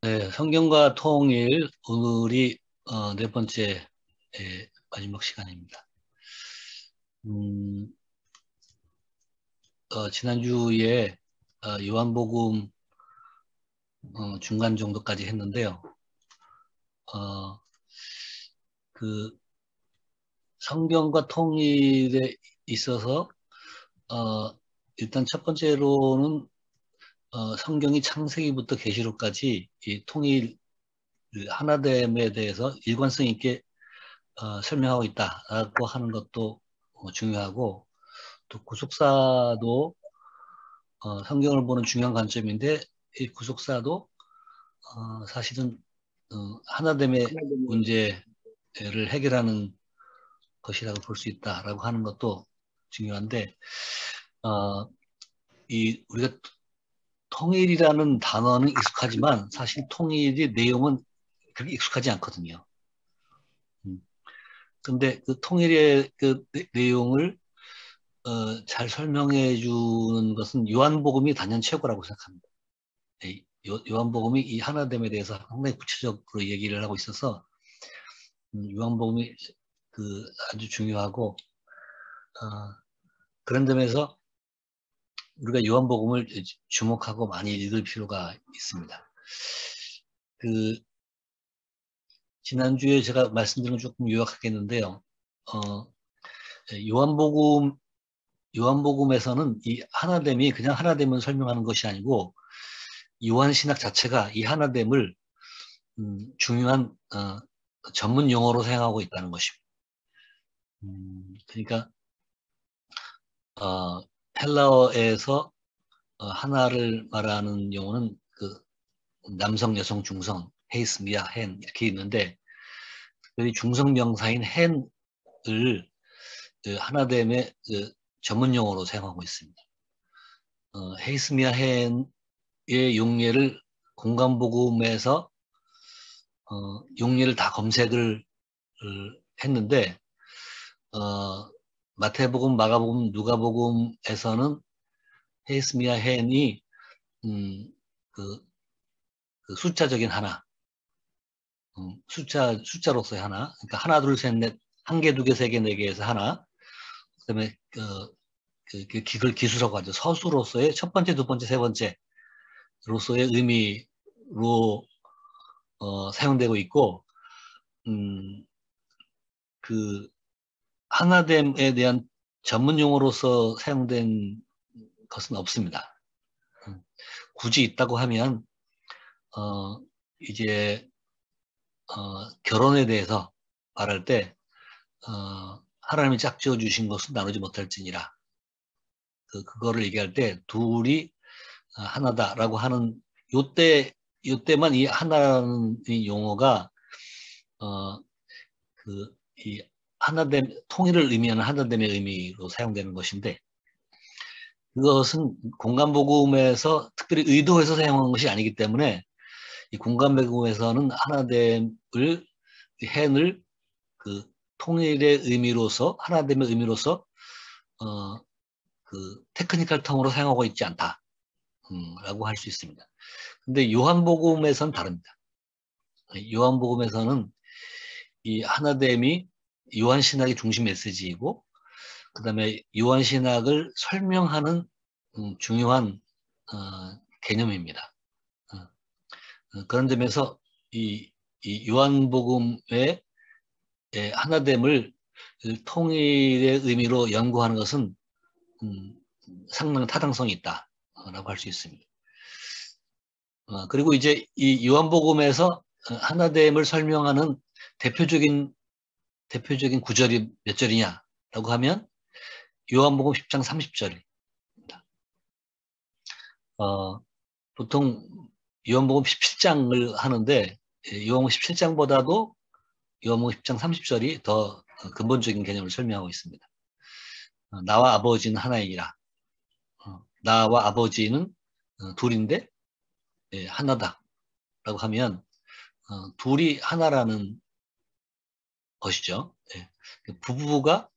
네, 성경과 통일, 오늘이 네 번째 마지막 시간입니다. 음, 지난주에 요한복음 중간 정도까지 했는데요. 어, 그 성경과 통일에 있어서 일단 첫 번째로는 성경이 창세기부터 계시록까지 이 통일 하나됨에 대해서 일관성 있게 설명하고 있다라고 하는 것도 중요하고, 또 구속사도 성경을 보는 중요한 관점인데, 이 구속사도 사실은 하나됨의 문제를 해결하는 것이라고 볼 수 있다라고 하는 것도 중요한데, 우리가 통일이라는 단어는 익숙하지만 사실 통일의 내용은 그렇게 익숙하지 않거든요. 근데 그 통일의 그 내용을 잘 설명해 주는 것은 요한복음이 단연 최고라고 생각합니다. 요한복음이 이 하나됨에 대해서 상당히 구체적으로 얘기를 하고 있어서 요한복음이 아주 중요하고, 그런 점에서 우리가 요한복음을 주목하고 많이 읽을 필요가 있습니다. 지난주에 제가 말씀드린 건 조금 요약하겠는데요. 요한복음에서는 이 하나됨이 그냥 하나됨을 설명하는 것이 아니고, 요한신학 자체가 이 하나됨을 중요한 전문 용어로 사용하고 있다는 것입니다. 그러니까 헬라어에서 하나를 말하는 용어는 그 남성, 여성, 중성, 헤이스, 미아, 헨 이렇게 있는데, 특별히 중성 명사인 헨을 하나됨의 전문 용어로 사용하고 있습니다. 헤이스, 미아, 헨의 용례를 공간복음에서 용례를 다 검색을 했는데, 마태복음, 마가복음, 누가복음에서는 헤이스미아 헨이 그 숫자적인 하나, 숫자로서의 하나, 그러니까 하나, 둘, 셋, 넷, 한 개, 두 개, 세 개, 네 개에서 하나, 그다음에 그걸 기수라고 하죠. 서수로서의 첫 번째, 두 번째, 세 번째로서의 의미로 사용되고 있고, 그 하나됨에 대한 전문 용어로서 사용된 것은 없습니다. 굳이 있다고 하면 이제 결혼에 대해서 말할 때 하나님이 짝지어 주신 것은 나누지 못할지니라, 그거를 얘기할 때 둘이 하나다라고 하는 요때만 이 하나라는 이 용어가 이 하나됨, 통일을 의미하는 하나됨의 의미로 사용되는 것인데, 그것은 공간복음에서 특별히 의도해서 사용한 것이 아니기 때문에, 이 공간복음에서는 하나됨을, 헨을 그 통일의 의미로서, 하나됨의 의미로서 그 테크니컬 텀으로 사용하고 있지 않다 라고 할 수 있습니다. 근데 요한복음에서는 다릅니다. 요한복음에서는 이 하나됨이 요한신학의 중심 메시지이고, 그 다음에 요한신학을 설명하는 중요한 개념입니다. 그런 점에서 이 요한복음의 하나됨을 통일의 의미로 연구하는 것은 상당한 타당성이 있다라고 할 수 있습니다. 그리고 이제 이 요한복음에서 하나됨을 설명하는 대표적인 구절이 몇 절이냐라고 하면 요한복음 10장 30절입니다. 보통 요한복음 17장을 하는데, 요한복음 17장보다도 요한복음 10장 30절이 더 근본적인 개념을 설명하고 있습니다. 나와 아버지는 하나이니라. 나와 아버지는 둘인데 하나다 라고 하면 둘이 하나라는 것이죠. 부부가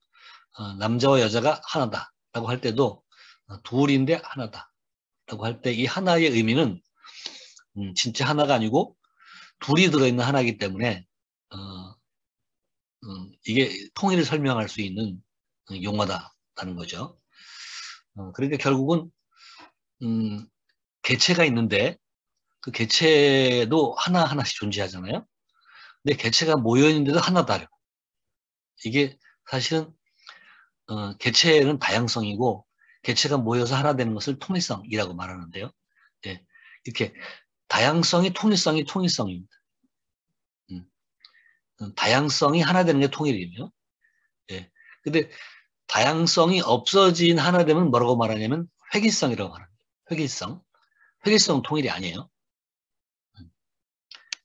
남자와 여자가 하나다 라고 할 때도 둘인데 하나다 라고 할 때 이 하나의 의미는 진짜 하나가 아니고 둘이 들어있는 하나이기 때문에 이게 통일을 설명할 수 있는 용어다라는 거죠. 그러니까 결국은 개체가 있는데 그 개체도 하나하나씩 존재하잖아요. 근데 개체가 모여있는데도 하나다. 이게 사실은 개체는 다양성이고 개체가 모여서 하나 되는 것을 통일성이라고 말하는데요. 예, 이렇게 다양성이 통일성입니다. 다양성이 하나 되는 게 통일이며, 예. 근데 다양성이 없어진 하나 되면 뭐라고 말하냐면 획일성이라고 말합니다. 획일성. 획일성은 통일이 아니에요.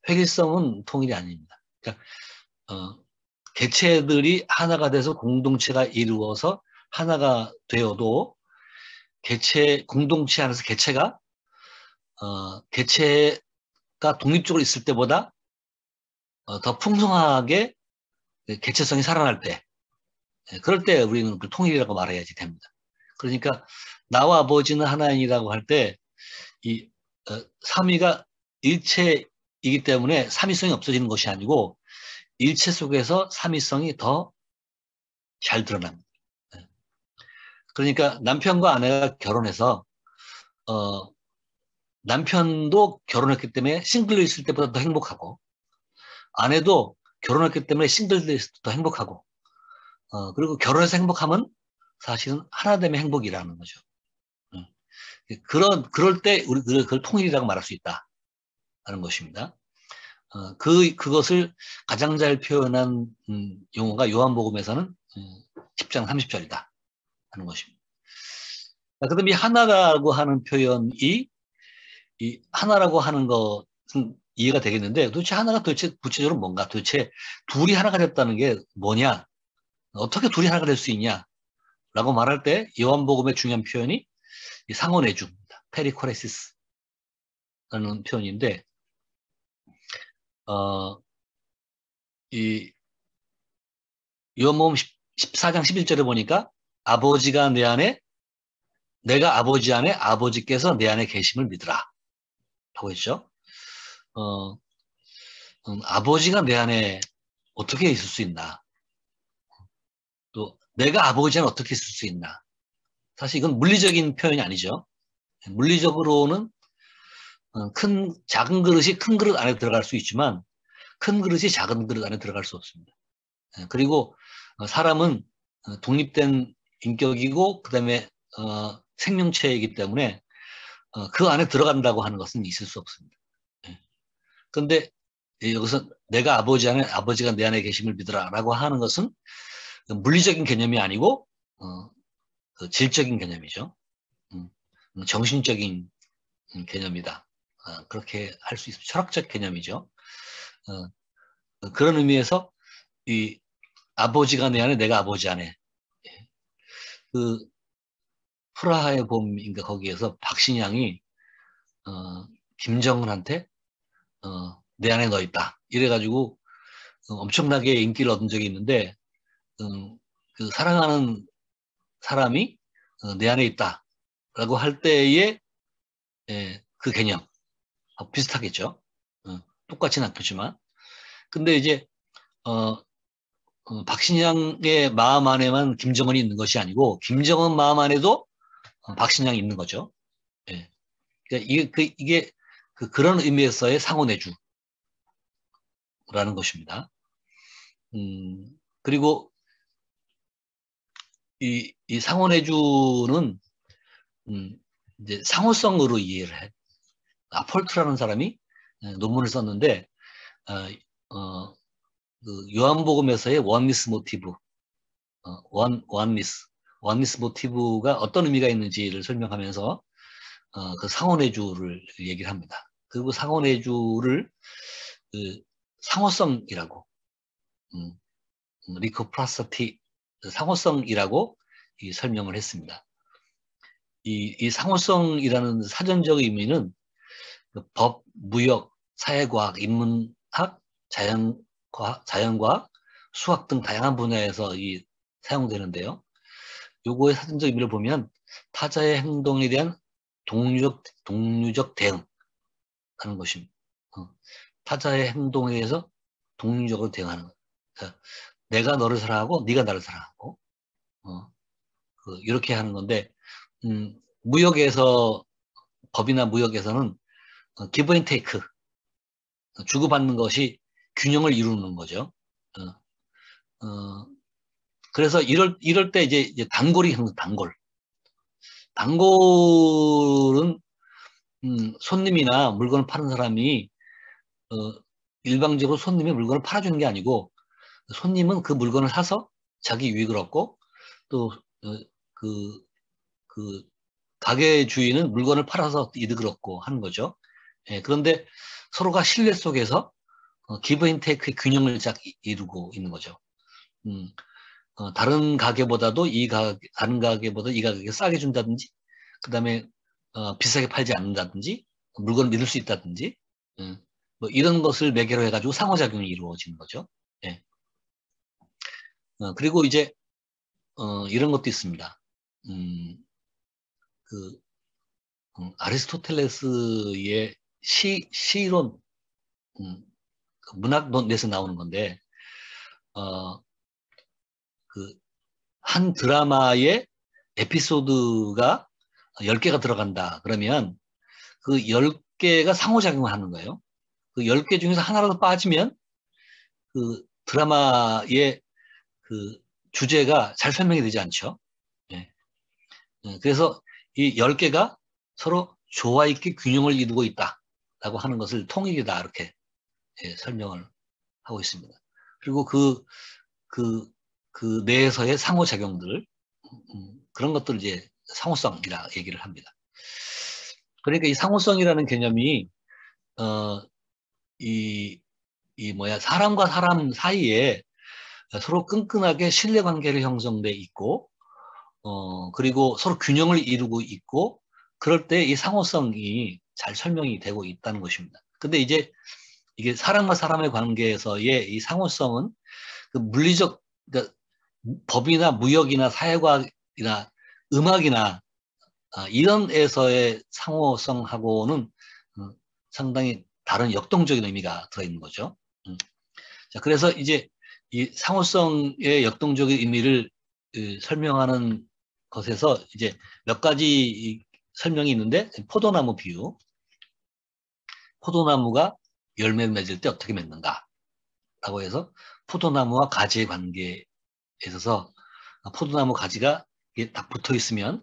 획일성은 통일이 아닙니다. 그러니까 개체들이 하나가 돼서 공동체가 이루어서 하나가 되어도 공동체 안에서 개체가 독립적으로 있을 때보다 더 풍성하게 개체성이 살아날 때, 그럴 때 우리는 그 통일이라고 말해야지 됩니다. 그러니까 나와 아버지는 하나이라고 할 때 이 삼위가 일체이기 때문에 삼위성이 없어지는 것이 아니고 일체 속에서 삼위성이 더 잘 드러납니다. 그러니까 남편과 아내가 결혼해서 남편도 결혼했기 때문에 싱글로 있을 때보다 더 행복하고 아내도 결혼했기 때문에 싱글로 있을 때 더 행복하고 그리고 결혼해서 행복하면 사실은 하나 되면 행복이라는 거죠. 그럴 때 우리 그걸 통일이라고 말할 수 있다는 것입니다. 그것을 가장 잘 표현한 용어가 요한복음에서는 10장 30절이다 하는 것입니다. 그다음에 하나라고 하는 표현이 이 하나라고 하는 것은 이해가 되겠는데 도대체 하나가 도대체 구체적으로 뭔가 도대체 둘이 하나가 됐다는 게 뭐냐 어떻게 둘이 하나가 될 수 있냐 라고 말할 때 요한복음의 중요한 표현이 상호내주입니다. 페리코레시스라는 표현인데 이 요한복음 14장 11절에 보니까 아버지가 내 안에 내가 아버지 안에 아버지께서 내 안에 계심을 믿으라 하고 있죠. 아버지가 내 안에 어떻게 있을 수 있나? 또 내가 아버지 안에 어떻게 있을 수 있나? 사실 이건 물리적인 표현이 아니죠. 물리적으로는 작은 그릇이 큰 그릇 안에 들어갈 수 있지만 큰 그릇이 작은 그릇 안에 들어갈 수 없습니다. 그리고 사람은 독립된 인격이고 그다음에 생명체이기 때문에 그 안에 들어간다고 하는 것은 있을 수 없습니다. 그런데 여기서 내가 아버지 안에 아버지가 내 안에 계심을 믿으라라고 하는 것은 물리적인 개념이 아니고 질적인 개념이죠. 정신적인 개념이다. 그렇게 할 수 있습니다. 철학적 개념이죠. 그런 의미에서 이 아버지가 내 안에 내가 아버지 안에 그 프라하의 봄인가 거기에서 박신양이 김정은한테 내 안에 너 있다 이래가지고 엄청나게 인기를 얻은 적이 있는데 그 사랑하는 사람이 내 안에 있다라고 할 때의 그 개념 비슷하겠죠. 똑같지는 않겠지만 근데 이제 박신양의 마음 안에만 김정은이 있는 것이 아니고 김정은 마음 안에도 박신양이 있는 거죠. 예. 그러니까 이게 그런 의미에서의 상호내주라는 것입니다. 그리고 이 상호내주는 이제 상호성으로 이해를 해. 아폴트라는 사람이 논문을 썼는데 그 요한복음에서의 원리스 모티브, 원리스 모티브가 어떤 의미가 있는지를 설명하면서 그 상호내주를 얘기를 합니다. 그리고 상호내주를 그 상호성이라고, 리코프라서티 상호성이라고 설명을 했습니다. 이 상호성이라는 사전적 의미는 그 법, 무역, 사회과학, 인문학, 자연과학, 수학 등 다양한 분야에서 사용되는데요. 요거의 사전적 의미를 보면 타자의 행동에 대한 동류적 대응 하는 것입니다. 타자의 행동에 대해서 독립적으로 대응하는 거예요. 그러니까 내가 너를 사랑하고 네가 나를 사랑하고 이렇게 하는 건데 무역에서 법이나 무역에서는 기브 앤 테이크 주고받는 것이 균형을 이루는 거죠. 그래서 이럴 때 이제 단골이 형성, 단골은 손님이나 물건을 파는 사람이 일방적으로 손님이 물건을 팔아주는 게 아니고 손님은 그 물건을 사서 자기 유익을 얻고 또 그 가게 주인은 물건을 팔아서 이득을 얻고 하는 거죠. 예, 그런데 서로가 신뢰 속에서 기브 앤 테이크의 균형을 딱 이루고 있는 거죠. 다른 가게보다도 다른 가게보다 이 가격이 싸게 준다든지, 그 다음에 비싸게 팔지 않는다든지, 물건을 믿을 수 있다든지, 뭐 이런 것을 매개로 해가지고 상호작용이 이루어지는 거죠. 예. 그리고 이제 이런 것도 있습니다. 그 아리스토텔레스의 시론, 그 문학론에서 나오는 건데, 그 한 드라마에 에피소드가 10개가 들어간다. 그러면 그 10개가 상호작용을 하는 거예요. 그 10개 중에서 하나라도 빠지면 그 드라마의 그 주제가 잘 설명이 되지 않죠. 예. 그래서 이 10개가 서로 조화 있게 균형을 이루고 있다라고 하는 것을 통일이다. 이렇게 설명을 하고 있습니다. 그리고 그 내에서의 상호작용들, 그런 것들을 이제 상호성이라 얘기를 합니다. 그러니까 이 상호성이라는 개념이, 사람과 사람 사이에 서로 끈끈하게 신뢰관계를 형성돼 있고, 그리고 서로 균형을 이루고 있고, 그럴 때 이 상호성이 잘 설명이 되고 있다는 것입니다. 근데 이제 이게 사람과 사람의 관계에서의 이 상호성은 그 물리적, 그러니까 법이나 무역이나 사회과학이나 음악이나 이런 에서의 상호성하고는 상당히 다른 역동적인 의미가 들어있는 거죠. 자, 그래서 이제 이 상호성의 역동적인 의미를 설명하는 것에서 이제 몇 가지 설명이 있는데, 포도나무 비유. 포도나무가 열매를 맺을 때 어떻게 맺는가? 라고 해서 포도나무와 가지의 관계에 있어서 포도나무 가지가 딱 붙어 있으면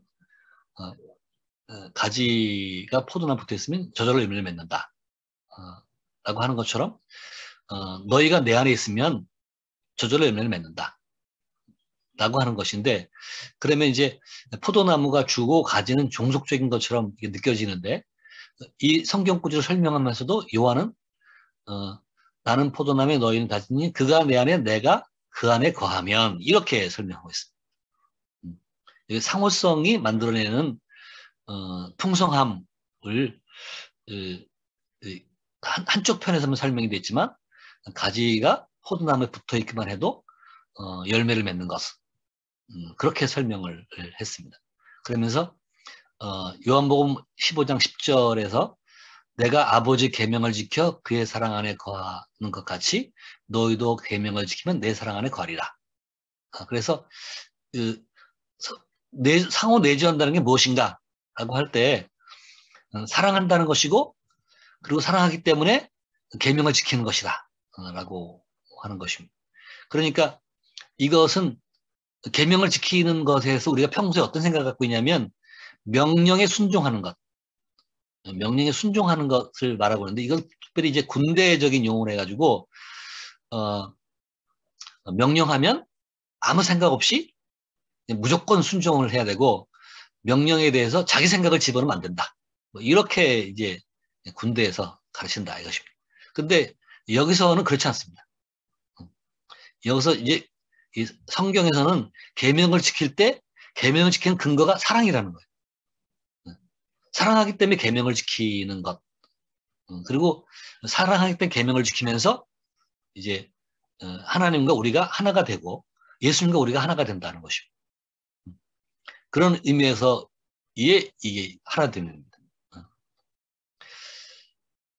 가지가 포도나무 붙어 있으면 저절로 열매를 맺는다. 라고 하는 것처럼 너희가 내 안에 있으면 저절로 열매를 맺는다. 라고 하는 것인데, 그러면 이제 포도나무가 주고 가지는 종속적인 것처럼 느껴지는데, 이 성경 구절을 설명하면서도 요한은 나는 포도나무에 너희는 가지니 그가 내 안에 내가 그 안에 거하면, 이렇게 설명하고 있습니다. 상호성이 만들어내는 풍성함을 한쪽 편에서만 설명이 됐지만, 가지가 포도나무에 붙어 있기만 해도 열매를 맺는 것, 그렇게 설명을 했습니다. 그러면서 요한복음 15장 10절에서 내가 아버지 계명을 지켜 그의 사랑 안에 거하는 것 같이 너희도 계명을 지키면 내 사랑 안에 거하리라. 그래서 상호 내주한다는 게 무엇인가 라고 할 때 사랑한다는 것이고, 그리고 사랑하기 때문에 계명을 지키는 것이다 라고 하는 것입니다. 그러니까 이것은 계명을 지키는 것에서 우리가 평소에 어떤 생각을 갖고 있냐면 명령에 순종하는 것, 명령에 순종하는 것을 말하고 있는데, 이건 특별히 이제 군대적인 용어로 해가지고 명령하면 아무 생각 없이 무조건 순종을 해야 되고, 명령에 대해서 자기 생각을 집어넣으면 안 된다. 뭐 이렇게 이제 군대에서 가르친다 이것입니다. 근데 여기서는 그렇지 않습니다. 여기서 이제 이 성경에서는 계명을 지킬 때 계명을 지키는 근거가 사랑이라는 거예요. 사랑하기 때문에 계명을 지키는 것. 그리고 사랑하기 때문에 계명을 지키면서 이제 하나님과 우리가 하나가 되고 예수님과 우리가 하나가 된다는 것입니다. 그런 의미에서 이게 하나 됩니다.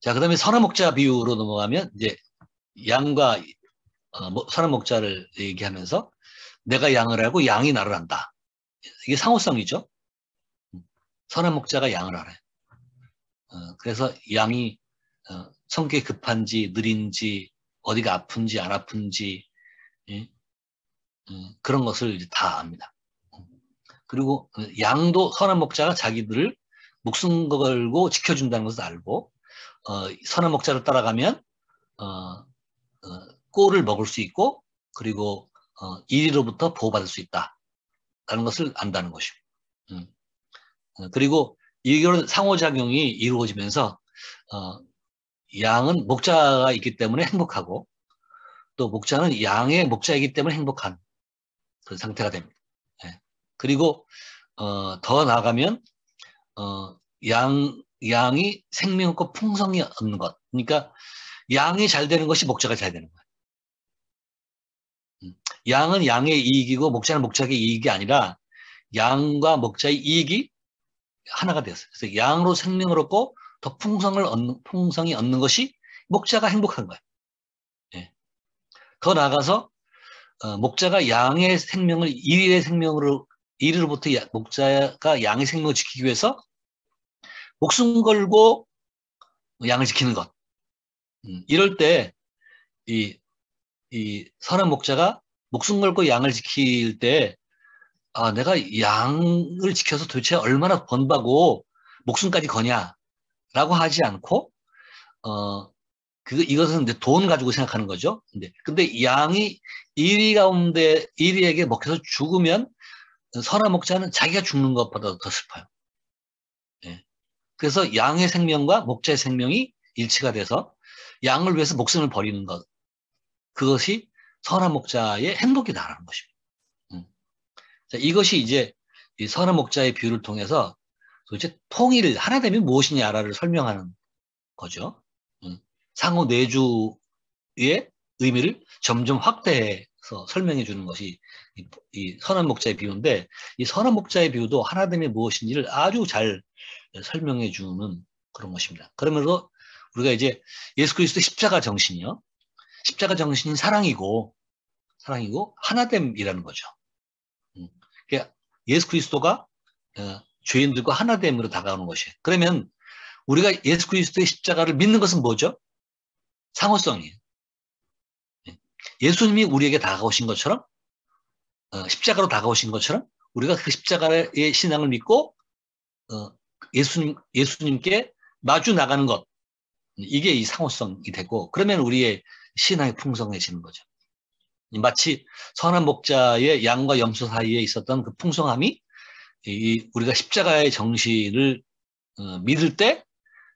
자, 그 다음에 선한 목자 비유로 넘어가면 이제 양과 선한 목자를 얘기하면서 내가 양을 알고 양이 나를 안다. 이게 상호성이죠. 선한 목자가 양을 알아요. 그래서 양이 성격이 급한지 느린지 어디가 아픈지 안 아픈지 예? 그런 것을 이제 다 압니다. 그리고 양도 선한 목자가 자기들을 목숨 걸고 지켜준다는 것을 알고 선한 목자를 따라가면 꼴을 먹을 수 있고 그리고 이리로부터 보호받을 수 있다라는 것을 안다는 것이고 그리고 이런 상호작용이 이루어지면서 양은 목자가 있기 때문에 행복하고 또 목자는 양의 목자이기 때문에 행복한 그런 상태가 됩니다. 예. 그리고 더 나아가면 양이 생명 없고 풍성이 없는 것. 그러니까 양이 잘 되는 것이 목자가 잘 되는 거예요. 양은 양의 이익이고 목자는 목자의 이익이 아니라 양과 목자의 이익이 하나가 되었어요. 그래서 양으로 생명을 얻고 더 풍성이 얻는 것이 목자가 행복한 거예요. 예. 더 나아가서 목자가 양의 생명을 이리로부터 목자가 양의 생명을 지키기 위해서 목숨 걸고 양을 지키는 것. 이럴 때 이 선한 목자가 목숨 걸고 양을 지킬 때 내가 양을 지켜서 도대체 얼마나 번바고 목숨까지 거냐라고 하지 않고 이것은 이제 돈 가지고 생각하는 거죠. 근데 양이 이리에게 먹혀서 죽으면 선한 목자는 자기가 죽는 것보다 더 슬퍼요. 예. 그래서 양의 생명과 목자의 생명이 일치가 돼서 양을 위해서 목숨을 버리는 것. 그것이 선한 목자의 행복이다라는 것입니다. 자, 이것이 이제 이 선한 목자의 비유를 통해서 도대체 통일, 하나됨이 무엇이냐를 설명하는 거죠. 상호 내주의 의미를 점점 확대해서 설명해 주는 것이 이 선한 목자의 비유인데 이 선한 목자의 비유도 하나됨이 무엇인지를 아주 잘 설명해 주는 그런 것입니다. 그러면서 우리가 이제 예수 그리스도의 십자가 정신이요. 십자가 정신이 사랑이고 하나됨이라는 거죠. 그러니까 예수 그리스도가 죄인들과 하나됨으로 다가오는 것이에요. 그러면 우리가 예수 그리스도의 십자가를 믿는 것은 뭐죠? 상호성이에요. 예수님이 우리에게 다가오신 것처럼 십자가로 다가오신 것처럼 우리가 그 십자가의 신앙을 믿고 예수님께 마주 나가는 것 이게 이 상호성이 되고 그러면 우리의 신앙이 풍성해지는 거죠. 마치 선한 목자의 양과 염소 사이에 있었던 그 풍성함이 우리가 십자가의 정신을 믿을 때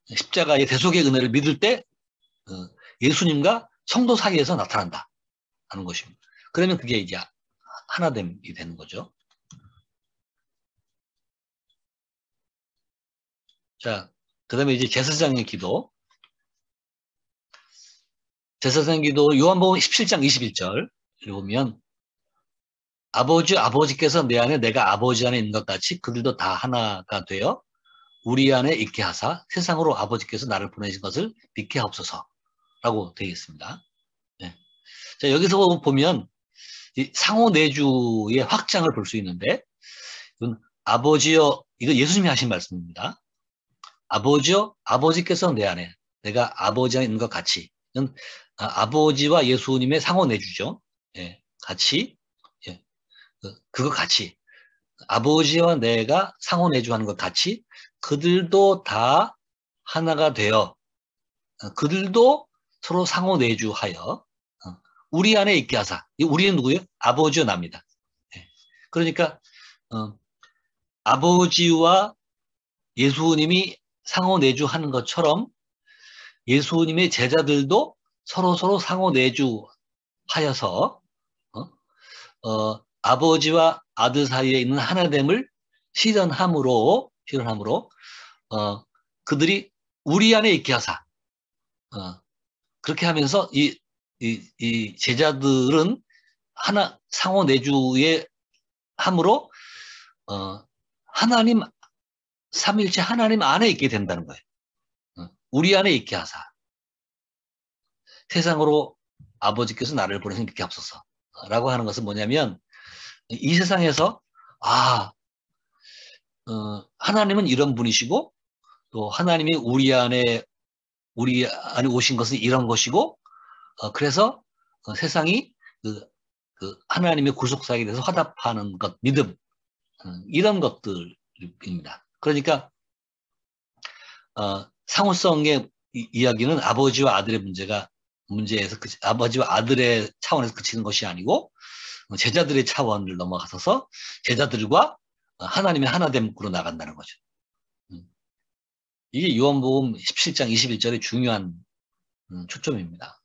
십자가의 대속의 은혜를 믿을 때 예수님과 성도 사이에서 나타난다 하는 것입니다. 그러면 그게 이제 하나됨이 되는 거죠. 자, 그 다음에 이제 제사장의 기도. 제사장의 기도 요한복음 17장 21절 보면 아버지께서 내 안에 내가 아버지 안에 있는 것 같이 그들도 다 하나가 되어 우리 안에 있게 하사 세상으로 아버지께서 나를 보내신 것을 믿게 하옵소서라고 되어 있습니다. 네. 자, 여기서 보면 이 상호 내주의 확장을 볼 수 있는데 이건 아버지여 이거 예수님이 하신 말씀입니다. 아버지여 아버지께서 내 안에 내가 아버지 안에 있는 것 같이 이건 아버지와 예수님의 상호 내주죠. 예, 같이 예, 그거 같이 아버지와 내가 상호 내주하는 것 같이 그들도 다 하나가 되어 그들도 서로 상호 내주하여 우리 안에 있게 하사. 우리는 누구예요? 아버지와 납니다. 그러니까 아버지와 예수님이 상호 내주하는 것처럼 예수님의 제자들도 서로 상호 내주하여서 아버지와 아들 사이에 있는 하나됨을 실현함으로 그들이 우리 안에 있게 하사. 그렇게 하면서 이 제자들은 하나 상호 내주의 함으로 하나님 삼일체 하나님 안에 있게 된다는 거예요. 우리 안에 있게 하사 세상으로 아버지께서 나를 보내신 그렇게 앞서서 라고 하는 것은 뭐냐면 이 세상에서 하나님은 이런 분이시고 또 하나님이 우리 안에 오신 것은 이런 것이고 그래서 세상이 하나님의 구속사에 대해서 화답하는 것, 믿음 이런 것들입니다. 그러니까 상호성의 이야기는 아버지와 아들의 문제에서 아버지와 아들의 차원에서 그치는 것이 아니고 제자들의 차원을 넘어가서 제자들과 하나님의 하나됨으로 나간다는 거죠. 이게 요한복음 17장 21절의 중요한 초점입니다.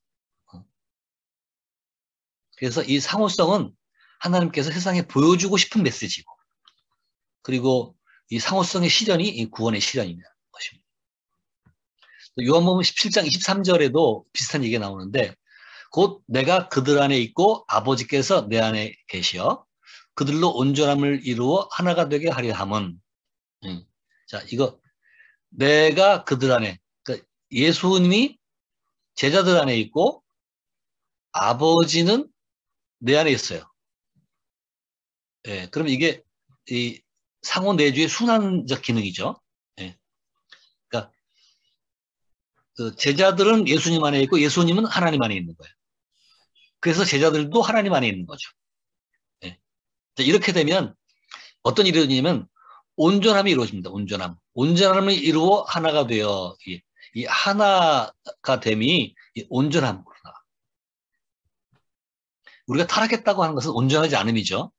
그래서 이 상호성은 하나님께서 세상에 보여주고 싶은 메시지고 그리고 이 상호성의 실현이 이 구원의 실현입니다. 요한복음 17장 23절에도 비슷한 얘기가 나오는데 곧 내가 그들 안에 있고 아버지께서 내 안에 계시어 그들로 온전함을 이루어 하나가 되게 하려 함은 자 이거 내가 그들 안에 그러니까 예수님이 제자들 안에 있고 아버지는 내 안에 있어요. 예, 그럼 이게 이 상호 내주의 순환적 기능이죠. 예. 그러니까 제자들은 예수님 안에 있고 예수님은 하나님 안에 있는 거예요. 그래서 제자들도 하나님 안에 있는 거죠. 예. 자, 이렇게 되면 어떤 일이 일어나냐면 온전함이 이루어집니다. 온전함을 이루어 하나가 되어 이 하나가 됨이 온전함으로 나와. 우리가 타락했다고 하는 것은 온전하지 않음이죠.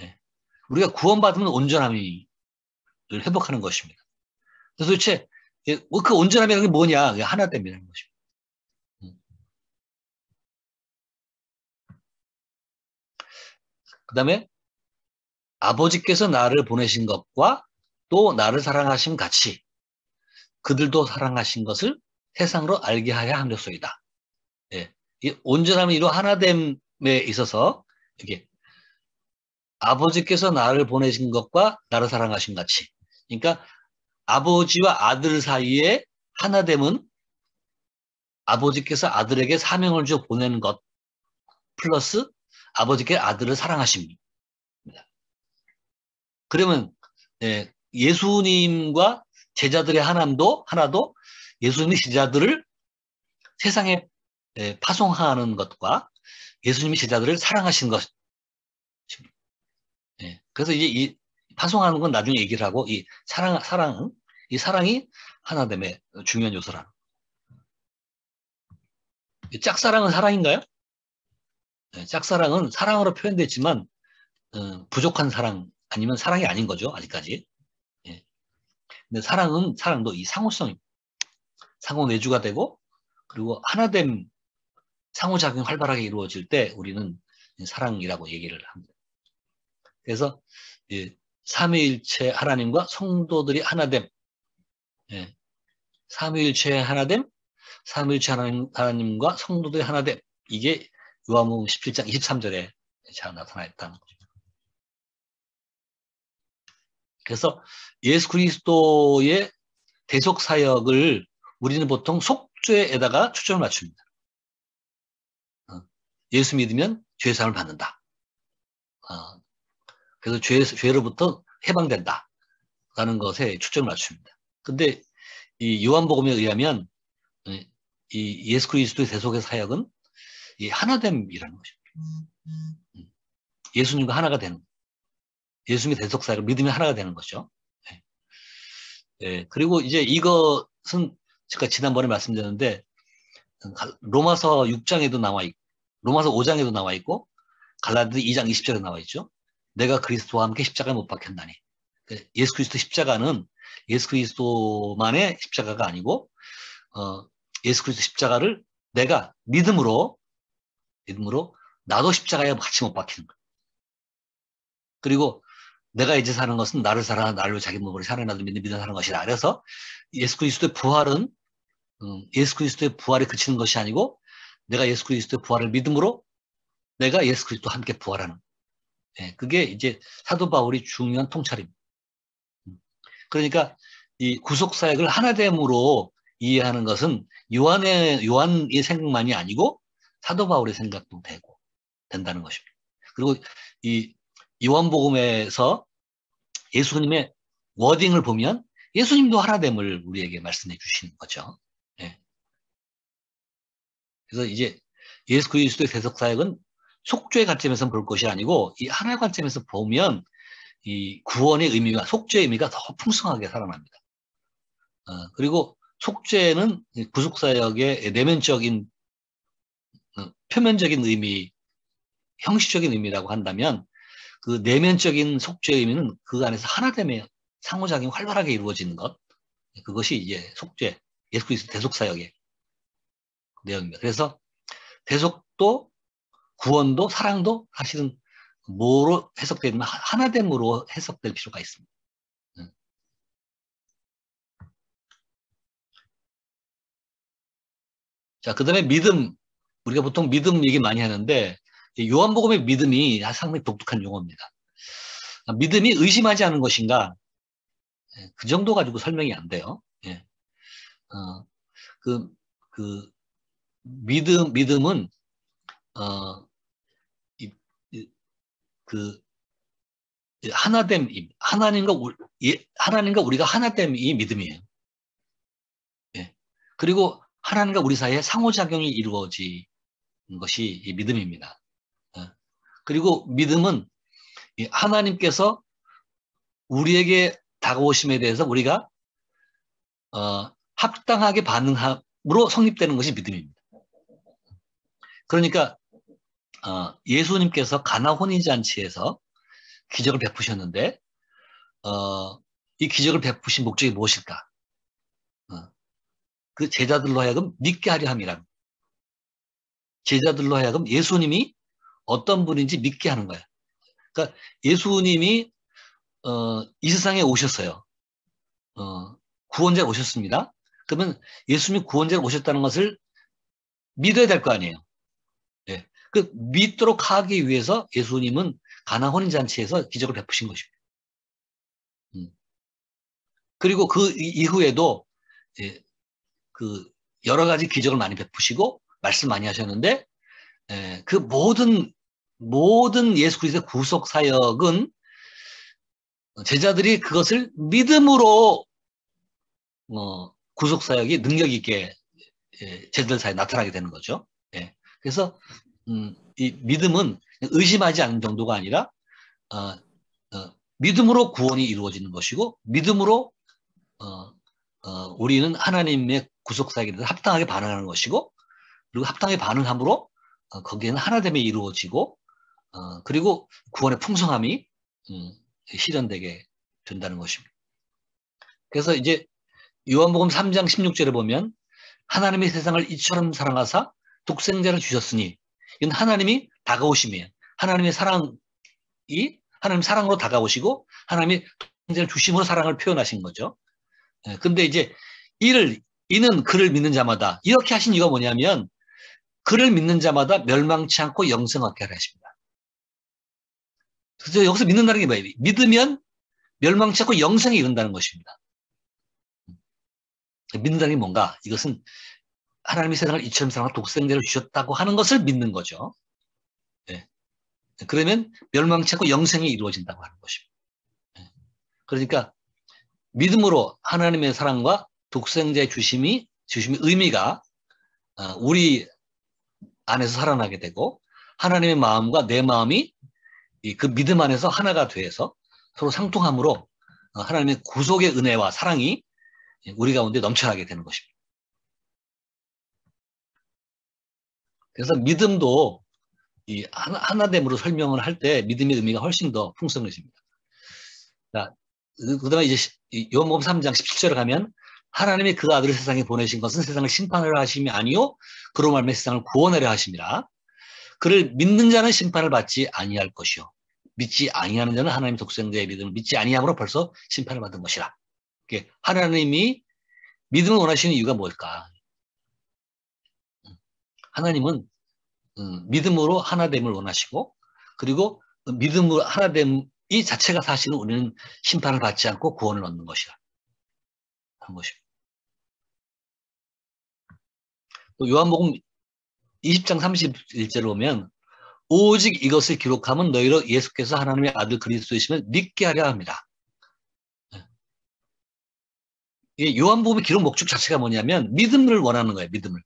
예. 우리가 구원받으면 온전함을 회복하는 것입니다. 그래서 도대체 그 온전함이라는 게 뭐냐? 하나 됨이라는 것입니다. 그 다음에 아버지께서 나를 보내신 것과 또 나를 사랑하신 같이 그들도 사랑하신 것을 세상으로 알게 하여 함이었소이다. 예. 이 온전함을 이루 하나됨에 있어서 이게 아버지께서 나를 보내신 것과 나를 사랑하신 같이. 그러니까 아버지와 아들 사이에 하나됨은 아버지께서 아들에게 사명을 주어 보내는 것 플러스 아버지께 아들을 사랑하십니다. 그러면 예수님과 제자들의 하나도 예수님의 제자들을 세상에 파송하는 것과 예수님이 제자들을 사랑하신 것. 그래서 이제 이 파송하는 건 나중에 얘기를 하고 이 이 사랑이 하나됨의 중요한 요소라는. 짝사랑은 사랑인가요? 짝사랑은 사랑으로 표현됐지만 부족한 사랑 아니면 사랑이 아닌 거죠. 아직까지. 근데 사랑도 이 상호성입니다. 상호 내주가 되고 그리고 하나됨 상호작용이 활발하게 이루어질 때 우리는 사랑이라고 얘기를 합니다. 그래서 삼위일체 하나님과 성도들이 하나됨, 삼위일체 하나됨, 삼위일체 하나님과 성도들이 하나됨, 이게 요한복음 17장 23절에 잘 나타나 있다는 거죠. 그래서 예수 그리스도의 대속 사역을 우리는 보통 속죄에다가 초점을 맞춥니다. 예수 믿으면 죄 사함을 받는다. 그래서 죄로부터 해방된다. 라는 것에 초점을 맞춥니다. 근데 이 요한복음에 의하면 이 예수 그리스도의 대속의 사역은 이 하나됨이라는 것입니다. 예수님과 하나가 되는 예수님의 대속 사역을 믿으면 하나가 되는 것이죠. 그리고 이제 이것은 제가 지난번에 말씀드렸는데 로마서 6장에도 나와 있고 로마서 5장에도 나와 있고 갈라디아 2장 20절에 나와 있죠. 내가 그리스도와 함께 십자가에 못 박혔나니. 예수 그리스도 십자가는 예수 그리스도만의 십자가가 아니고 예수 그리스도 십자가를 내가 믿음으로 나도 십자가에 같이 못 박히는 거예요. 그리고 내가 이제 사는 것은 나를 살아 나를 자기 몸으로 살아나도 믿는 사는 것이라. 그래서 예수 그리스도의 부활은 예수 그리스도의 부활에 그치는 것이 아니고 내가 예수 그리스도의 부활을 믿음으로 내가 예수 그리스도와 함께 부활하는. 그게 이제 사도 바울이 중요한 통찰입니다. 그러니까 이 구속 사역을 하나됨으로 이해하는 것은 요한의 생각만이 아니고 사도 바울의 생각도 된다는 것입니다. 그리고 이 요한복음에서 예수님의 워딩을 보면 예수님도 하나됨을 우리에게 말씀해 주시는 거죠. 예. 그래서 이제 예수 그리스도의 대속 사역은 속죄의 관점에서 볼 것이 아니고 이 하나의 관점에서 보면 이 구원의 의미가 속죄의 의미가 더 풍성하게 살아납니다. 그리고 속죄는 구속사역의 내면적인 표면적인 의미, 형식적인 의미라고 한다면 그 내면적인 속죄의 의미는 그 안에서 하나됨의 상호작용이 활발하게 이루어지는 것, 그것이 이제 속죄, 예수 그리스도 대속사역의 내용입니다. 그래서 대속도 구원도 사랑도 사실은 뭐로 해석되면 하나됨으로 해석될 필요가 있습니다. 자, 그 다음에 믿음. 우리가 보통 믿음 얘기 많이 하는데 요한복음의 믿음이 상당히 독특한 용어입니다. 믿음이 의심하지 않은 것인가? 그 정도 가지고 설명이 안 돼요. 예. 그, 그, 믿음은, 이, 그, 하나님과 우리가 하나됨이 믿음이에요. 예. 그리고 하나님과 우리 사이에 상호작용이 이루어지는 것이 이 믿음입니다. 예. 그리고 믿음은 하나님께서 우리에게 다가오심에 대해서 우리가 합당하게 반응함으로 성립되는 것이 믿음입니다. 그러니까 예수님께서 가나 혼인잔치에서 기적을 베푸셨는데 이 기적을 베푸신 목적이 무엇일까? 그 제자들로 하여금 믿게 하려 함이라. 제자들로 하여금 예수님이 어떤 분인지 믿게 하는 거예요. 그러니까 예수님이 이 세상에 오셨어요. 구원자로 오셨습니다. 그러면 예수님이 구원자로 오셨다는 것을 믿어야 될 거 아니에요. 네. 그 믿도록 하기 위해서 예수님은 가나 혼인잔치에서 기적을 베푸신 것입니다. 그리고 그 이후에도 예, 그 여러 가지 기적을 많이 베푸시고 말씀 많이 하셨는데 그 모든 예수 그리스도의 구속 사역은 제자들이 그것을 믿음으로 구속 사역이 능력 있게 제자들 사이에 나타나게 되는 거죠. 예. 그래서 이 믿음은 의심하지 않는 정도가 아니라 믿음으로 구원이 이루어지는 것이고 믿음으로 우리는 하나님의 구속 사역에 대해서 합당하게 반응하는 것이고 그리고 합당하게 반응함으로 거기에는 하나됨이 이루어지고 그리고 구원의 풍성함이 실현되게 된다는 것입니다. 그래서 이제 요한복음 3장 16절에 보면 하나님이 세상을 이처럼 사랑하사 독생자를 주셨으니 이건 하나님이 다가오심이에요. 하나님의 사랑이 하나님 사랑으로 다가오시고 하나님이 독생자를 주심으로 사랑을 표현하신 거죠. 근데 이제 이는 그를 믿는 자마다 이렇게 하신 이유가 뭐냐면 그를 믿는 자마다 멸망치 않고 영생 얻게 하려 하십니다. 그래서 여기서 믿는다는 게 뭐예요? 믿으면 멸망치 않고 영생에 이른다는 것입니다. 믿는다는 게 뭔가? 이것은 하나님이 세상을 이처럼 사랑하사 독생자를 주셨다고 하는 것을 믿는 거죠. 네. 그러면 멸망치 않고 영생이 이루어진다고 하는 것입니다. 네. 그러니까 믿음으로 하나님의 사랑과 독생자의 주심이 의미가 우리 안에서 살아나게 되고 하나님의 마음과 내 마음이 그 믿음 안에서 하나가 돼서 서로 상통함으로 하나님의 구속의 은혜와 사랑이 우리 가운데 넘쳐나게 되는 것입니다. 그래서 믿음도 이 하나됨으로 설명을 할 때 믿음의 의미가 훨씬 더 풍성해집니다. 자, 그다음에 이제 요한복음 3장 17절에 가면 하나님이 그 아들을 세상에 보내신 것은 세상을 심판하려 하심이 아니요 그로 말미암아 세상을 구원하려 하심이라. 그를 믿는 자는 심판을 받지 아니할 것이요 믿지 아니하는 자는 하나님 독생자의 믿음을 믿지 아니함으로 벌써 심판을 받은 것이라. 하나님이 믿음을 원하시는 이유가 뭘까? 하나님은 믿음으로 하나됨을 원하시고 그리고 믿음으로 하나됨 이 자체가 사실은 우리는 심판을 받지 않고 구원을 얻는 것이라 하는 것입니다. 또 요한복음 20장 31절을 보면 오직 이것을 기록하면 너희로 예수께서 하나님의 아들 그리스도이심을 믿게 하려 합니다. 이 요한복음의 기록 목적 자체가 뭐냐면 믿음을 원하는 거예요. 믿음을.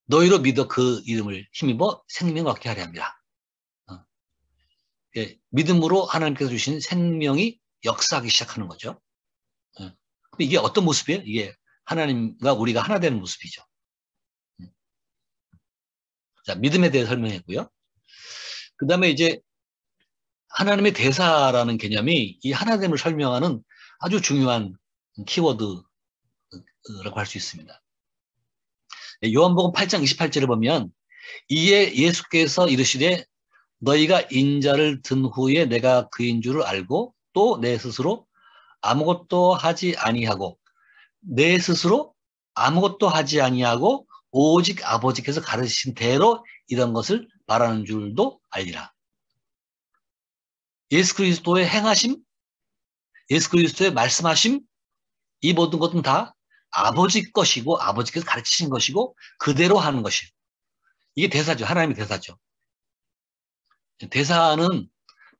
너희로 믿어 그 이름을 힘입어 생명을 얻게 하려 합니다. 믿음으로 하나님께서 주신 생명이 역사하기 시작하는 거죠. 이게 어떤 모습이에요? 이게 하나님과 우리가 하나 되는 모습이죠. 자, 믿음에 대해 설명했고요. 그 다음에 이제 하나님의 대사라는 개념이 이 하나됨을 설명하는 아주 중요한 키워드라고 할 수 있습니다. 요한복음 8장 28절을 보면 이에 예수께서 이르시되 너희가 인자를 든 후에 내가 그인 줄을 알고 또 내 스스로 아무것도 하지 아니하고 내 스스로 아무것도 하지 아니하고 오직 아버지께서 가르치신 대로 이런 것을 말하는 줄도 알리라. 예수 그리스도의 행하심, 예수 그리스도의 말씀하심, 이 모든 것은 다 아버지 것이고 아버지께서 가르치신 것이고 그대로 하는 것이에요. 이게 대사죠. 하나님의 대사죠. 대사는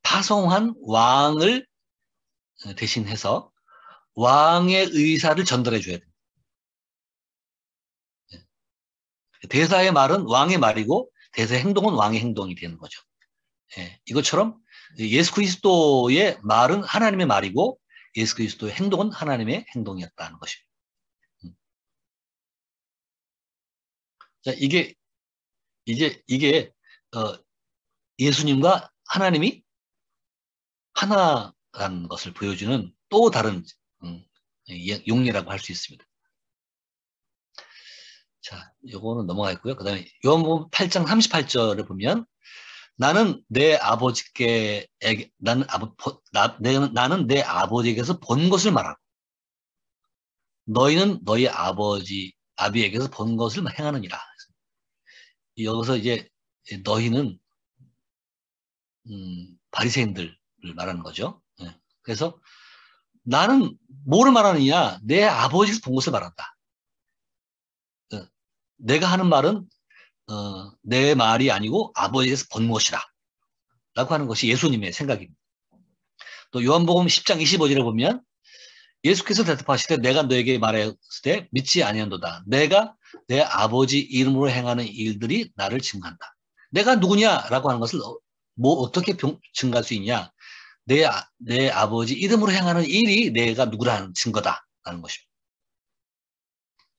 파송한 왕을 대신해서 왕의 의사를 전달해 줘야 돼요. 대사의 말은 왕의 말이고 대사의 행동은 왕의 행동이 되는 거죠. 이것처럼 예수 그리스도의 말은 하나님의 말이고 예수 그리스도의 행동은 하나님의 행동이었다는 것입니다. 자, 이게 예수님과 하나님이 하나라는 것을 보여주는 또 다른 용례라고 할 수 있습니다. 자, 요거는 넘어가겠고요. 그 다음에 요한복음 8장 38절을 보면 나는 내 아버지에게서 본 것을 말하고 너희는 너희 아비에게서 본 것을 행하느니라. 여기서 이제 너희는 바리새인들을 말하는 거죠. 그래서 나는 뭐를 말하느냐? 내 아버지에서 본 것을 말한다. 내가 하는 말은 내 말이 아니고 아버지에서 본 것이다. 라고 하는 것이 예수님의 생각입니다. 또 요한복음 10장 25절에 보면 예수께서 대답하시되 내가 너에게 말했을 때 믿지 아니한도다. 내가 내 아버지 이름으로 행하는 일들이 나를 증거한다. 내가 누구냐라고 하는 것을 어떻게 증거할 수 있냐? 내 아버지 이름으로 행하는 일이 내가 누구라는 증거다라는 것입니다.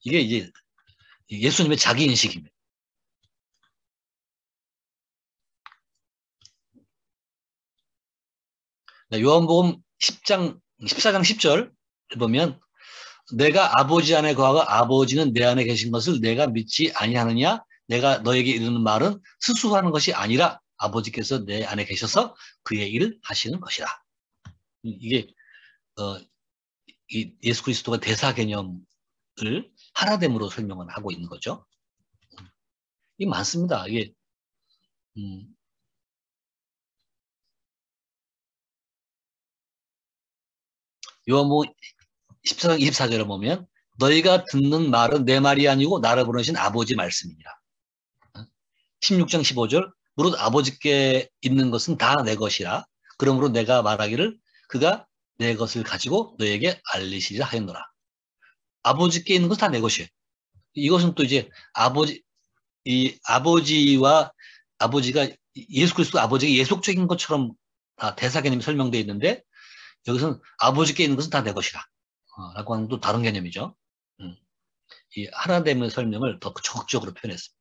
이게 이제 예수님의 자기인식입니다. 요한복음 14장 10절 보면 내가 아버지 안에 거하고 아버지는 내 안에 계신 것을 내가 믿지 아니하느냐? 내가 너에게 이르는 말은 스스로 하는 것이 아니라 아버지께서 내 안에 계셔서 그의 일을 하시는 것이라. 이게 이 예수 그리스도가 대사 개념을 하나됨으로 설명을 하고 있는 거죠. 이게 많습니다. 이게 요한복음 14장 24절에 보면 너희가 듣는 말은 내 말이 아니고 나를 보내신 아버지 말씀이니라. 16장 15절 무릇 아버지께 있는 것은 다 내 것이라. 그러므로 내가 말하기를 그가 내 것을 가지고 너에게 알리시리라 하였노라. 아버지께 있는 것은 다 내 것이에요. 이것은 또 이제 아버지가 예수 그리스도 아버지가 예속적인 것처럼 다 대사 개념이 설명되어 있는데 여기서는 아버지께 있는 것은 다 내 것이라. 라고 하는 또 다른 개념이죠. 이 하나됨의 설명을 더 적극적으로 표현했습니다.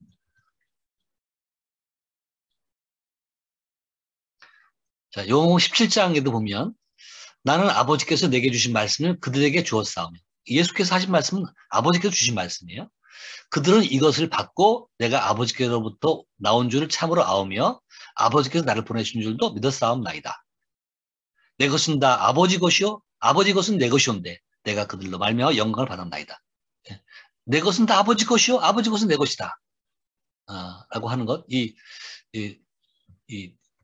자, 요한복음 17장에도 보면 나는 아버지께서 내게 주신 말씀을 그들에게 주었사오며 예수께서 하신 말씀은 아버지께서 주신 말씀이에요. 그들은 이것을 받고 내가 아버지께로부터 나온 줄을 참으로 아오며 아버지께서 나를 보내신 줄도 믿었사옵나이다. 내 것은 다 아버지 것이요 아버지 것은 내 것이온데 내가 그들로 말미암아 영광을 받았나이다. 내 것은 다 아버지 것이요 아버지 것은 내 것이다. 라고 하는 것. 이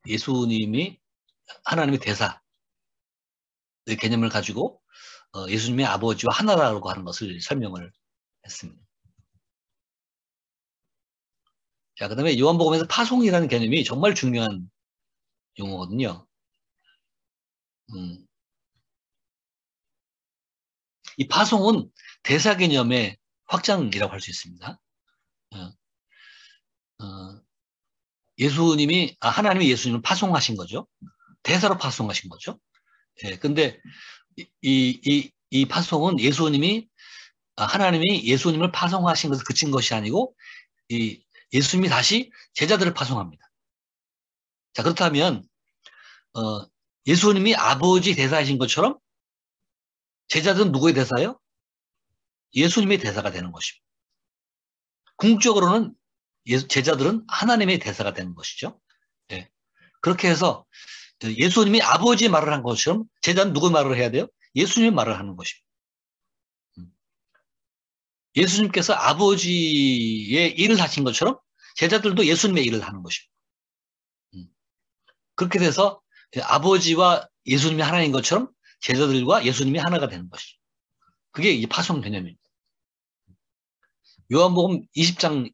예수님이 하나님의 대사 개념을 가지고 예수님의 아버지와 하나라고 하는 것을 설명을 했습니다. 자, 그 다음에 요한복음에서 파송이라는 개념이 정말 중요한 용어거든요. 이 파송은 대사 개념의 확장이라고 할 수 있습니다. 하나님이 예수님을 파송하신 거죠. 대사로 파송하신 거죠. 예, 근데 이 파송은 하나님이 예수님을 파송하신 것을 그친 것이 아니고, 예수님이 다시 제자들을 파송합니다. 자, 그렇다면, 예수님이 아버지 대사이신 것처럼 제자들은 누구의 대사예요? 예수님의 대사가 되는 것입니다. 궁극적으로는 제자들은 하나님의 대사가 되는 것이죠. 예. 그렇게 해서 예수님이 아버지의 말을 한 것처럼 제자는 누구의 말을 해야 돼요? 예수님의 말을 하는 것입니다. 예수님께서 아버지의 일을 하신 것처럼 제자들도 예수님의 일을 하는 것입니다. 그렇게 돼서 아버지와 예수님이 하나인 것처럼 제자들과 예수님이 하나가 되는 것이죠. 그게 이 파송 개념입니다. 요한복음 20장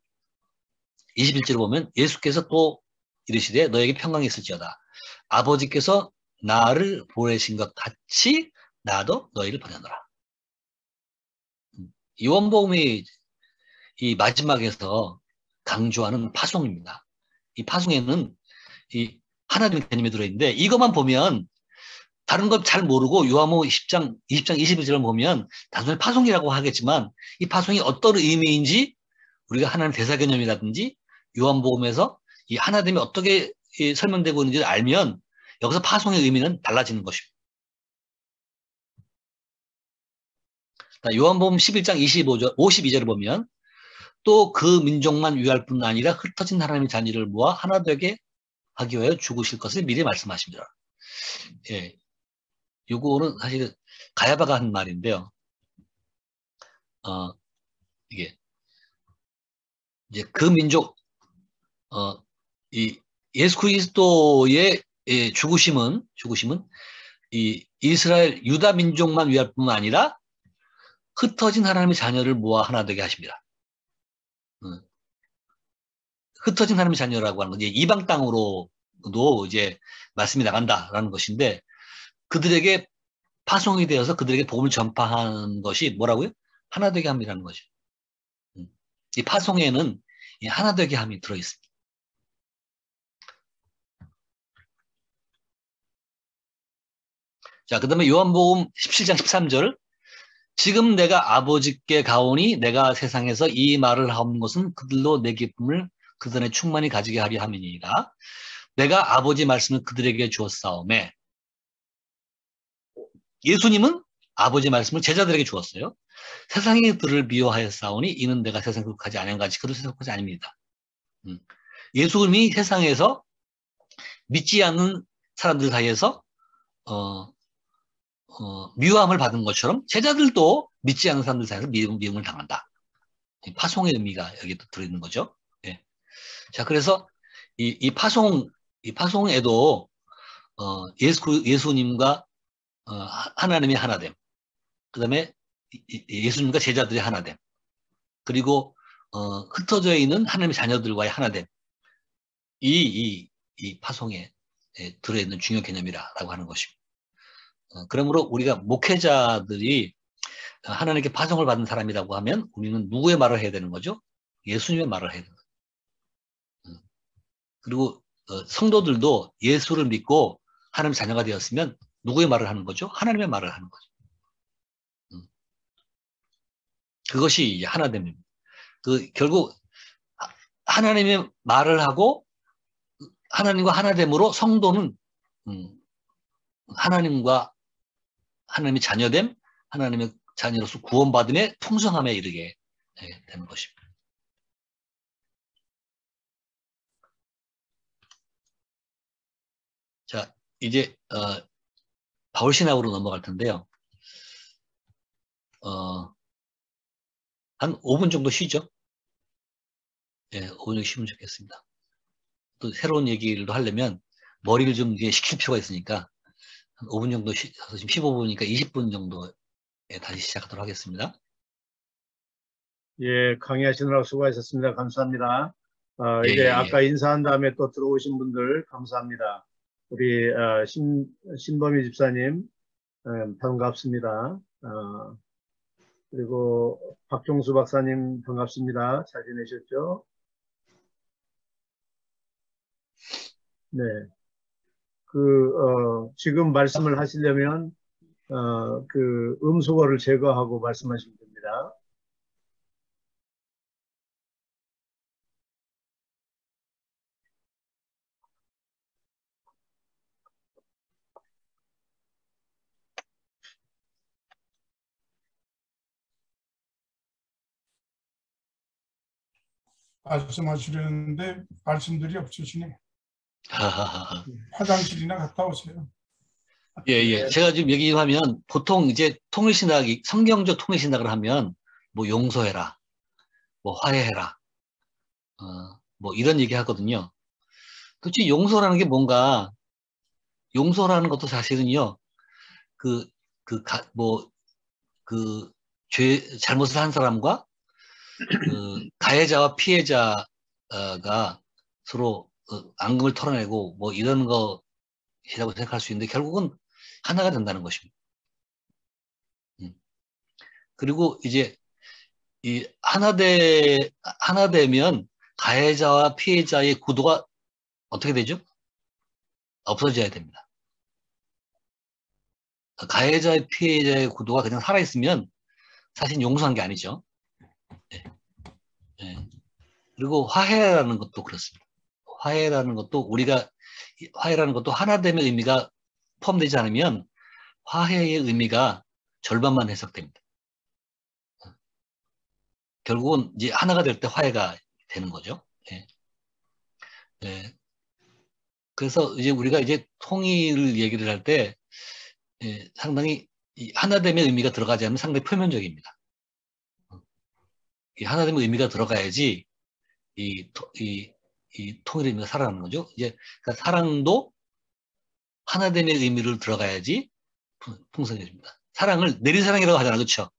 21절을 보면 예수께서 또 이르시되 너에게 평강이 있을지어다. 아버지께서 나를 보내신 것 같이 나도 너희를 보내노라. 요한복음이 이 마지막에서 강조하는 파송입니다. 이 파송에는 이 하나님의 개념이 들어있는데, 이것만 보면 다른 것 잘 모르고 요한복음 20장 21절을 보면 단순히 파송이라고 하겠지만, 이 파송이 어떤 의미인지 우리가 하나님 대사 개념이라든지 요한복음에서 이 하나님이 어떻게 설명되고 있는지를 알면 여기서 파송의 의미는 달라지는 것입니다. 요한복음 11장 52절을 보면 또 그 민족만 위할 뿐 아니라 흩어진 하나님의 자녀를 모아 하나 되게 하기 위하여 죽으실 것을 미리 말씀하십니다. 예, 요거는 사실 가야바가 한 말인데요. 이게 이제 그 민족, 이 예수 그리스도의 죽으심은 이 이스라엘 유다 민족만 위할 뿐만 아니라 흩어진 하나님의 자녀를 모아 하나 되게 하십니다. 흩어진 하나님의 자녀라고 하는 건 이제 이방 땅으로도 이제 말씀이 나간다라는 것인데, 그들에게 파송이 되어서 그들에게 복음을 전파하는 것이 뭐라고요? 하나 되게 함이라는 거죠. 이 파송에는 이 하나 되게 함이 들어있습니다. 자, 그 다음에 요한복음 17장 13절. 지금 내가 아버지께 가오니 내가 세상에서 이 말을 하는 것은 그들로 내 기쁨을 그들의 충만히 가지게 하려 함이니라. 내가 아버지 말씀을 그들에게 주었사오매. 예수님은 아버지 말씀을 제자들에게 주었어요. 세상이 그들을 미워하였사오니 이는 내가 세상에 속하지 아니한 같이 그들 세상에 속하지 아닙니다. 예수님이 세상에서 믿지 않는 사람들 사이에서 미워함을 받은 것처럼 제자들도 믿지 않는 사람들 사이에서 미움을 당한다. 파송의 의미가 여기 들어있는 거죠. 예. 자, 그래서 이 파송에도 예수님과 하나님의 하나됨, 그 다음에 예수님과 제자들의 하나됨, 그리고 흩어져 있는 하나님의 자녀들과의 하나됨, 이 파송에 들어있는 중요 개념이라고 하는 것입니다. 그러므로 우리가 목회자들이 하나님께 파송을 받은 사람이라고 하면 우리는 누구의 말을 해야 되는 거죠? 예수님의 말을 해야 되는 거죠. 그리고 성도들도 예수를 믿고 하나님의 자녀가 되었으면 누구의 말을 하는 거죠? 하나님의 말을 하는 거죠. 그것이 하나됨입니다. 결국 하나님의 말을 하고 하나님과 하나됨으로 성도는 하나님의 자녀됨, 하나님의 자녀로서 구원받음의 풍성함에 이르게 되는 것입니다. 자, 이제 바울 신학으로 넘어갈 텐데요. 한 5분 정도 쉬죠. 예, 5분 정도 쉬면 좋겠습니다. 또 새로운 얘기를 하려면 머리를 좀 이제 식힐 필요가 있으니까 한 5분 정도 쉬어서 지금 15분이니까 20분 정도에 다시 시작하도록 하겠습니다. 예, 강의하시느라 수고하셨습니다. 감사합니다. 예, 이제 예, 예. 아까 인사한 다음에 또 들어오신 분들 감사합니다. 우리 신범희 집사님 반갑습니다. 그리고 박종수 박사님 반갑습니다. 잘 지내셨죠? 네. 지금 말씀을 하시려면 그 음소거를 제거하고 말씀하시면 됩니다. 말씀하시려는데 말씀들이 없으시네. 하하하. 화장실이나 갔다 오세요. 예, 예. 제가 지금 얘기하면 보통 이제 통일신학이, 성경적 통일신학을 하면 뭐 용서해라, 뭐 화해해라, 뭐 이런 얘기 하거든요. 그렇지, 용서라는 게 뭔가, 용서라는 것도 사실은요, 그, 뭐, 잘못을 한 사람과 가해자와 피해자가 서로 앙금을 털어내고 뭐 이런 것이라고 생각할 수 있는데 결국은 하나가 된다는 것입니다. 그리고 이제 이 하나 되면 가해자와 피해자의 구도가 어떻게 되죠? 없어져야 됩니다. 가해자의 피해자의 구도가 그냥 살아있으면 사실 용서한 게 아니죠. 네. 네. 그리고 화해라는 것도 그렇습니다. 화해라는 것도 하나됨의 의미가 포함되지 않으면 화해의 의미가 절반만 해석됩니다. 결국은 이제 하나가 될 때 화해가 되는 거죠. 예. 예. 그래서 이제 우리가 이제 통일을 얘기를 할 때 상당히 이 하나됨의 의미가 들어가지 않으면 상당히 표면적입니다. 이 하나됨의 의미가 들어가야지 이 통일의 의미가 살아나는 거죠. 이제 그러니까 사랑도 하나됨의 의미를 들어가야지 풍성해집니다. 사랑을 내리사랑이라고 하잖아요. 그렇죠?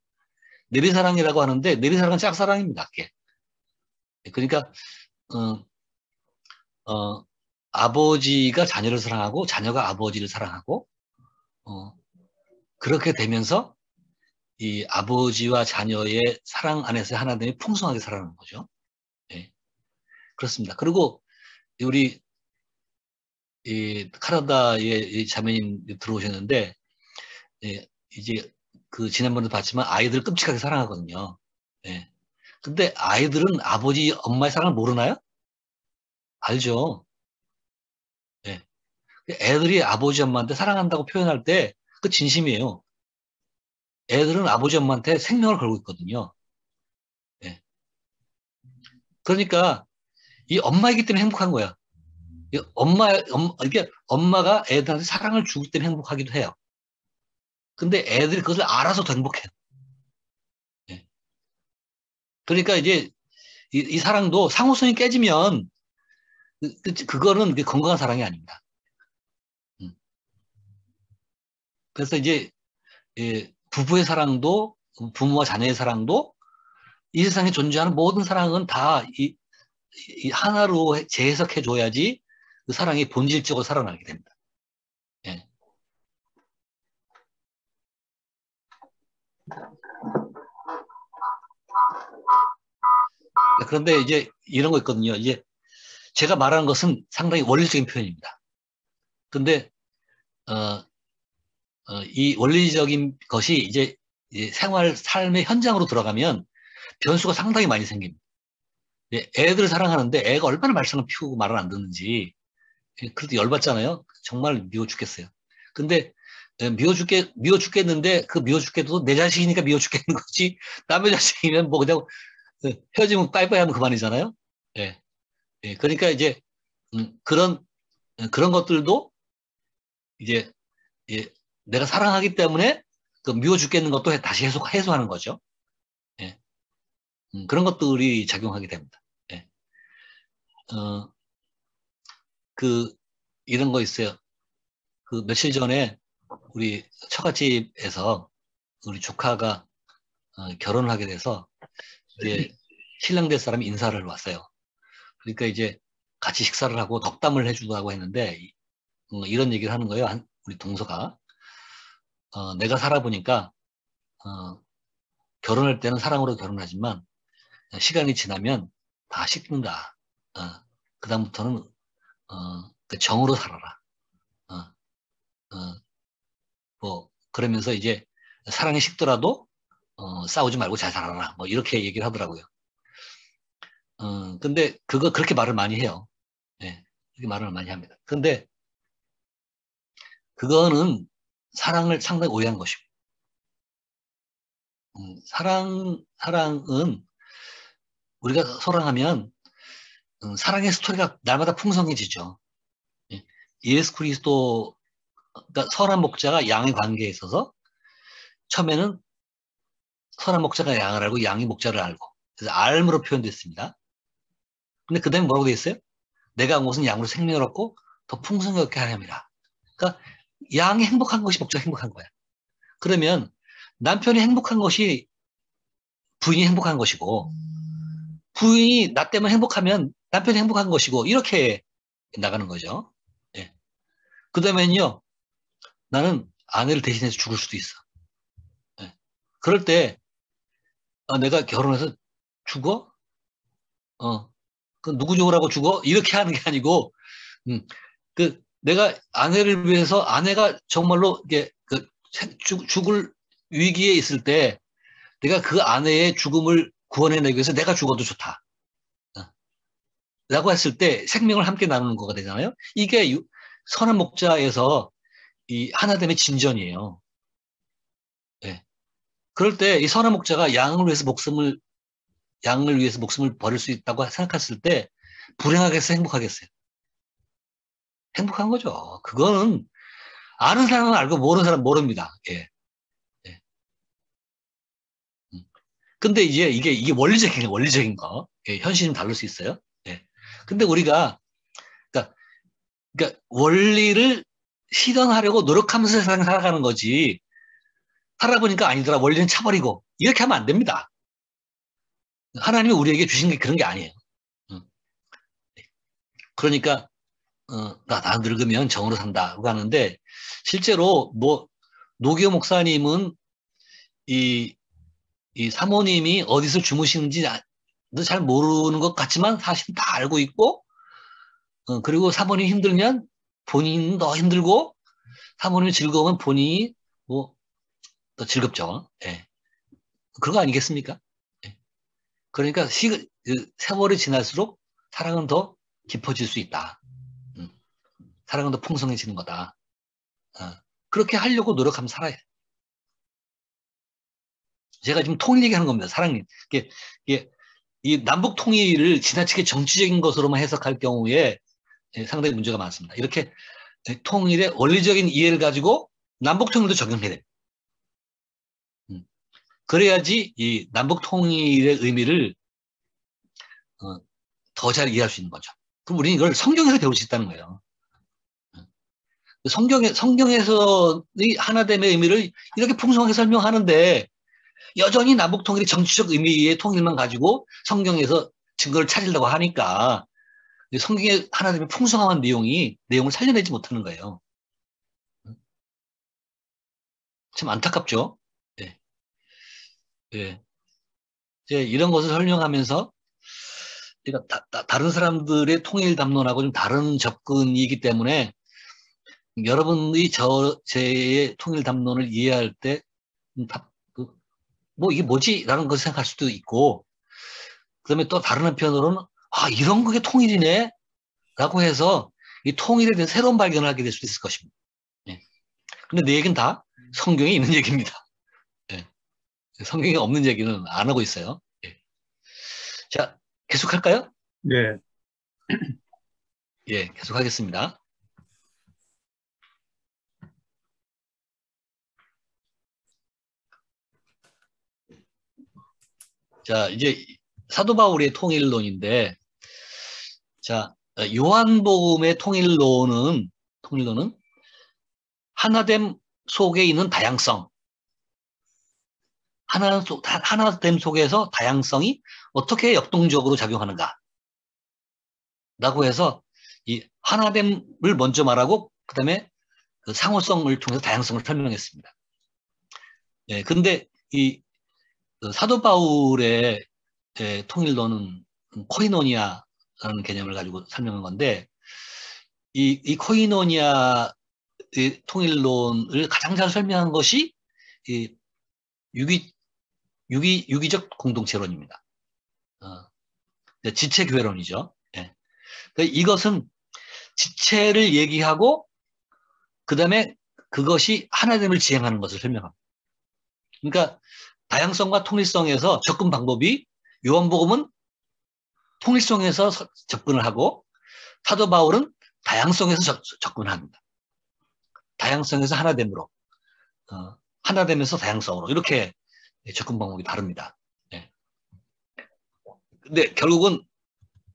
내리사랑이라고 하는데 내리사랑은 짝사랑입니다. 그게. 그러니까 아버지가 자녀를 사랑하고 자녀가 아버지를 사랑하고 그렇게 되면서 이 아버지와 자녀의 사랑 안에서 하나됨이 풍성하게 살아나는 거죠. 예. 그렇습니다. 그리고 우리 이 카나다의 자매님 들어오셨는데 이제 그 지난번에도 봤지만 아이들 끔찍하게 사랑하거든요. 예. 근데 아이들은 아버지 엄마의 사랑을 모르나요? 알죠. 예. 애들이 아버지 엄마한테 사랑한다고 표현할 때 그 진심이에요. 애들은 아버지 엄마한테 생명을 걸고 있거든요. 예. 그러니까 이 엄마이기 때문에 행복한 거야. 이게 엄마가 애들한테 사랑을 주기 때문에 행복하기도 해요. 근데 애들이 그것을 알아서 더 행복해요. 예. 그러니까 이제 이 사랑도 상호성이 깨지면 그거는 건강한 사랑이 아닙니다. 그래서 이제 부부의 사랑도 부모와 자녀의 사랑도 이 세상에 존재하는 모든 사랑은 다 이 하나로 재해석해 줘야지 그 사랑이 본질적으로 살아나게 됩니다. 예. 그런데 이제 이런 거 있거든요. 이제 제가 말하는 것은 상당히 원리적인 표현입니다. 근데 이 원리적인 것이 이제 삶의 현장으로 들어가면 변수가 상당히 많이 생깁니다. 애들을 사랑하는데 애가 얼마나 말썽을 피우고 말을 안 듣는지 그래도 열받잖아요. 정말 미워 죽겠어요. 근데 미워 죽겠는데 그 미워 죽겠도 내 자식이니까 미워 죽겠는 거지 남의 자식이면 뭐 그냥 헤어지면 빠이빠이 하면 그만이잖아요. 예. 예. 그러니까 이제 그런 것들도 이제 예, 내가 사랑하기 때문에 그 미워 죽겠는 것도 다시 해소하는 거죠. 예. 그런 것들이 작용하게 됩니다. 예. 이런 거 있어요. 그 며칠 전에 우리 처갓집에서 우리 조카가 결혼을 하게 돼서 이제 신랑 될 사람이 인사를 왔어요. 그러니까 이제 같이 식사를 하고 덕담을 해주고 했는데 이런 얘기를 하는 거예요. 우리 동서가. 내가 살아보니까 결혼할 때는 사랑으로 결혼하지만 시간이 지나면 다 식는다. 그다음부터는 그 정으로 살아라. 어, 뭐 그러면서 이제 사랑이 식더라도 싸우지 말고 잘 살아라. 뭐 이렇게 얘기를 하더라고요. 근데 그렇게 말을 많이 해요. 예, 그렇게 말을 많이 합니다. 근데 그거는 사랑을 상당히 오해한 것이고, 사랑은 우리가 사랑하면 사랑의 스토리가 날마다 풍성해지죠. 예. 예수 그리스도, 그러니까 선한 목자가 양의 관계에 있어서 처음에는 선한 목자가 양을 알고 양이 목자를 알고, 그래서 알므로 표현됐습니다. 근데 그 다음에 뭐라고 돼 있어요? 내가 온 것은 양으로 생명을 얻고 더 풍성하게 하렵니다. 그러니까 양이 행복한 것이 목자가 행복한 거야. 그러면 남편이 행복한 것이 부인이 행복한 것이고, 부인이 나 때문에 행복하면 남편이 행복한 것이고, 이렇게 나가는 거죠. 예. 그 다음에는요, 나는 아내를 대신해서 죽을 수도 있어. 예. 그럴 때, 내가 결혼해서 죽어? 그 누구 죽으라고 죽어? 이렇게 하는 게 아니고, 내가 아내를 위해서 아내가 정말로 이게 죽을 위기에 있을 때 내가 그 아내의 죽음을 구원해내기 위해서 내가 죽어도 좋다. 라고 했을 때 생명을 함께 나누는 거가 되잖아요. 이게 선한 목자에서 이 하나됨의 진전이에요. 네. 그럴 때 이 선한 목자가 양을 위해서 목숨을 버릴 수 있다고 생각했을 때 불행하겠어요? 행복하겠어요? 행복한 거죠. 그거는 아는 사람은 알고 모르는 사람은 모릅니다. 예. 예. 근데 이제 이게 원리적인 거. 예, 현실은 다를 수 있어요. 예. 근데 우리가, 그러니까 원리를 실현하려고 노력하면서 세상을 살아가는 거지. 살아보니까 아니더라. 원리는 차버리고. 이렇게 하면 안 됩니다. 하나님이 우리에게 주신 게 그런 게 아니에요. 그러니까, 나 늙으면 정으로 산다고 하는데, 실제로 노교 목사님은 이 사모님이 어디서 주무시는지 잘 모르는 것 같지만 사실 다 알고 있고, 그리고 사모님이 힘들면 본인은 더 힘들고, 사모님이 즐거우면 본인이 더 즐겁죠. 예. 그런 거 아니겠습니까? 예. 그러니까 세월이 지날수록 사랑은 더 깊어질 수 있다. 사랑은 더 풍성해지는 거다. 그렇게 하려고 노력하면 살아요. 제가 지금 통일 얘기하는 겁니다. 사랑이. 이 남북 통일을 지나치게 정치적인 것으로만 해석할 경우에 상당히 문제가 많습니다. 이렇게 통일의 원리적인 이해를 가지고 남북 통일도 적용해야 돼요. 그래야지 이 남북 통일의 의미를 더 잘 이해할 수 있는 거죠. 그럼 우리는 이걸 성경에서 배울 수 있다는 거예요. 성경에서 이 하나됨의 의미를 이렇게 풍성하게 설명하는데 여전히 남북 통일이 정치적 의미의 통일만 가지고 성경에서 증거를 찾으려고 하니까 성경의 하나됨의 풍성한 내용을 살려내지 못하는 거예요. 참 안타깝죠. 네. 네. 이제 이런 것을 설명하면서 제가 다른 사람들의 통일 담론하고 좀 다른 접근이기 때문에 여러분이 제의 통일 담론을 이해할 때 이게 뭐지? 라는 것을 생각할 수도 있고, 그 다음에 또 다른 한편으로는 이런 게 통일이네? 라고 해서 이 통일에 대해서 새로운 발견을 하게 될 수도 있을 것입니다. 예. 근데 내 얘기는 다 성경에 있는 얘기입니다. 예. 성경에 없는 얘기는 안 하고 있어요. 예. 자, 계속할까요? 네. 예, 계속하겠습니다. 자, 이제 사도 바울의 통일론인데, 자, 요한복음의 통일론은 하나됨 속에 있는 다양성, 하나됨 속에서 다양성이 어떻게 역동적으로 작용하는가. 라고 해서 이 하나됨을 먼저 말하고 그다음에 그 상호성을 통해서 다양성을 설명했습니다. 예, 근데 이 사도 바울의 통일론은 코이노니아라는 개념을 가지고 설명한 건데 이 코이노니아의 통일론을 가장 잘 설명한 것이 이 유기적 공동체론입니다. 지체교회론이죠. 예. 이것은 지체를 얘기하고 그 다음에 그것이 하나됨을 지향하는 것을 설명합니다. 그러니까 다양성과 통일성에서 접근 방법이 요한복음은 통일성에서 접근을 하고 사도 바울은 다양성에서 접근합니다. 다양성에서 하나됨으로, 하나됨에서 다양성으로 이렇게 접근 방법이 다릅니다. 네. 근데 결국은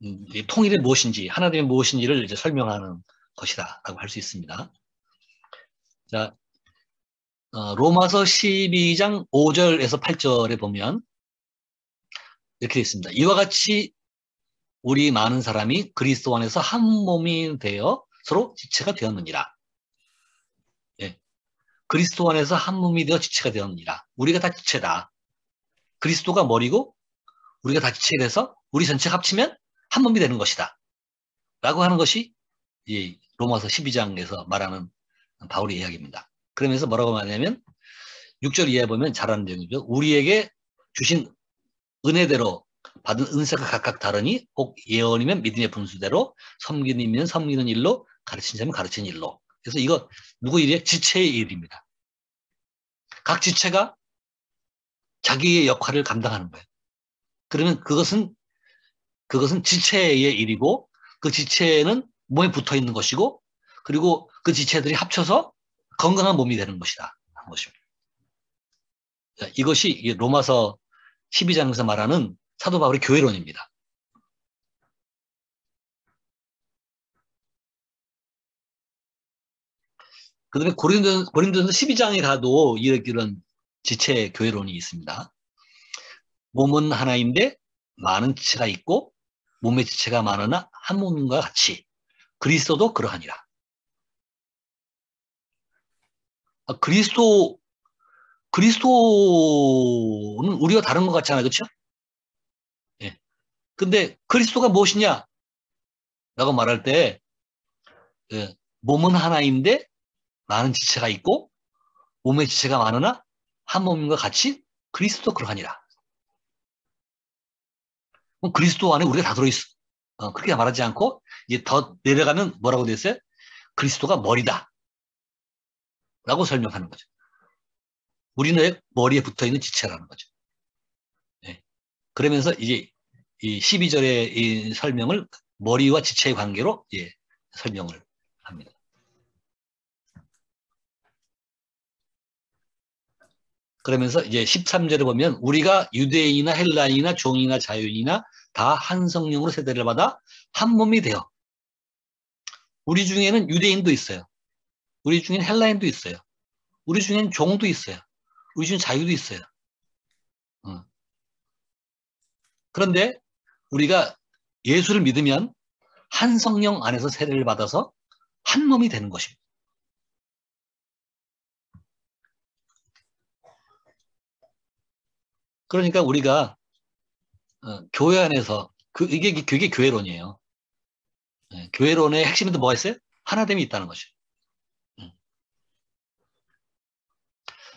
이 통일이 무엇인지, 하나됨이 무엇인지를 이제 설명하는 것이다라고 할 수 있습니다. 자, 로마서 12장 5절에서 8절에 보면 이렇게 되어 있습니다. 이와 같이 우리 많은 사람이 그리스도 안에서 한 몸이 되어 서로 지체가 되었느니라. 예. 그리스도 안에서 한 몸이 되어 지체가 되었느니라. 우리가 다 지체다. 그리스도가 머리고 우리가 다 지체가 돼서 우리 전체가 합치면 한 몸이 되는 것이다. 라고 하는 것이 이 로마서 12장에서 말하는 바울의 이야기입니다. 그러면서 뭐라고 말하냐면 6절 이하에 보면 잘하는 내용이죠. 우리에게 주신 은혜대로 받은 은사가 각각 다르니 혹 예언이면 믿음의 분수대로 섬기는 섬기는 일로 가르친 자면 가르치는 일로. 그래서 이거 누구 일이에요? 지체의 일입니다. 각 지체가 자기의 역할을 감당하는 거예요. 그러면 그것은 지체의 일이고 그 지체는 몸에 붙어 있는 것이고 그리고 그 지체들이 합쳐서 건강한 몸이 되는 것이다. 하는 것입니다. 이것이 로마서 12장에서 말하는 사도 바울의 교회론입니다. 그 다음에 고린도전서 12장에 가도 이런 지체 교회론이 있습니다. 몸은 하나인데 많은 지체가 있고 몸의 지체가 많으나 한 몸과 같이 그리스도도 그러하니라. 그리스도는 우리가 다른 것 같잖아요. 그렇죠? 예. 근데 그리스도가 무엇이냐? 라고 말할 때 몸은 하나인데 많은 지체가 있고 몸의 지체가 많으나 한 몸과 같이 그리스도 그러하니라. 그럼 그리스도 안에 우리가 다 들어있어. 그렇게 말하지 않고 이제 더 내려가면 뭐라고 되어 있어요? 그리스도가 머리다. 라고 설명하는 거죠. 우리는 머리에 붙어있는 지체라는 거죠. 네. 그러면서 이제 이 12절의 이 설명을 머리와 지체의 관계로 설명을 합니다. 그러면서 이제 13절에 보면 우리가 유대인이나 헬라인이나 종이나 자유인이나 다 한 성령으로 세대를 받아 한 몸이 되어 우리 중에는 유대인도 있어요. 우리 중에는 헬라인도 있어요. 우리 중에는 종도 있어요. 우리 중에는 자유도 있어요. 그런데 우리가 예수를 믿으면 한 성령 안에서 세례를 받아서 한 몸이 되는 것입니다. 그러니까 우리가 교회 안에서 이게 교회론이에요. 교회론의 핵심은 뭐가 있어요? 하나됨이 있다는 것이죠.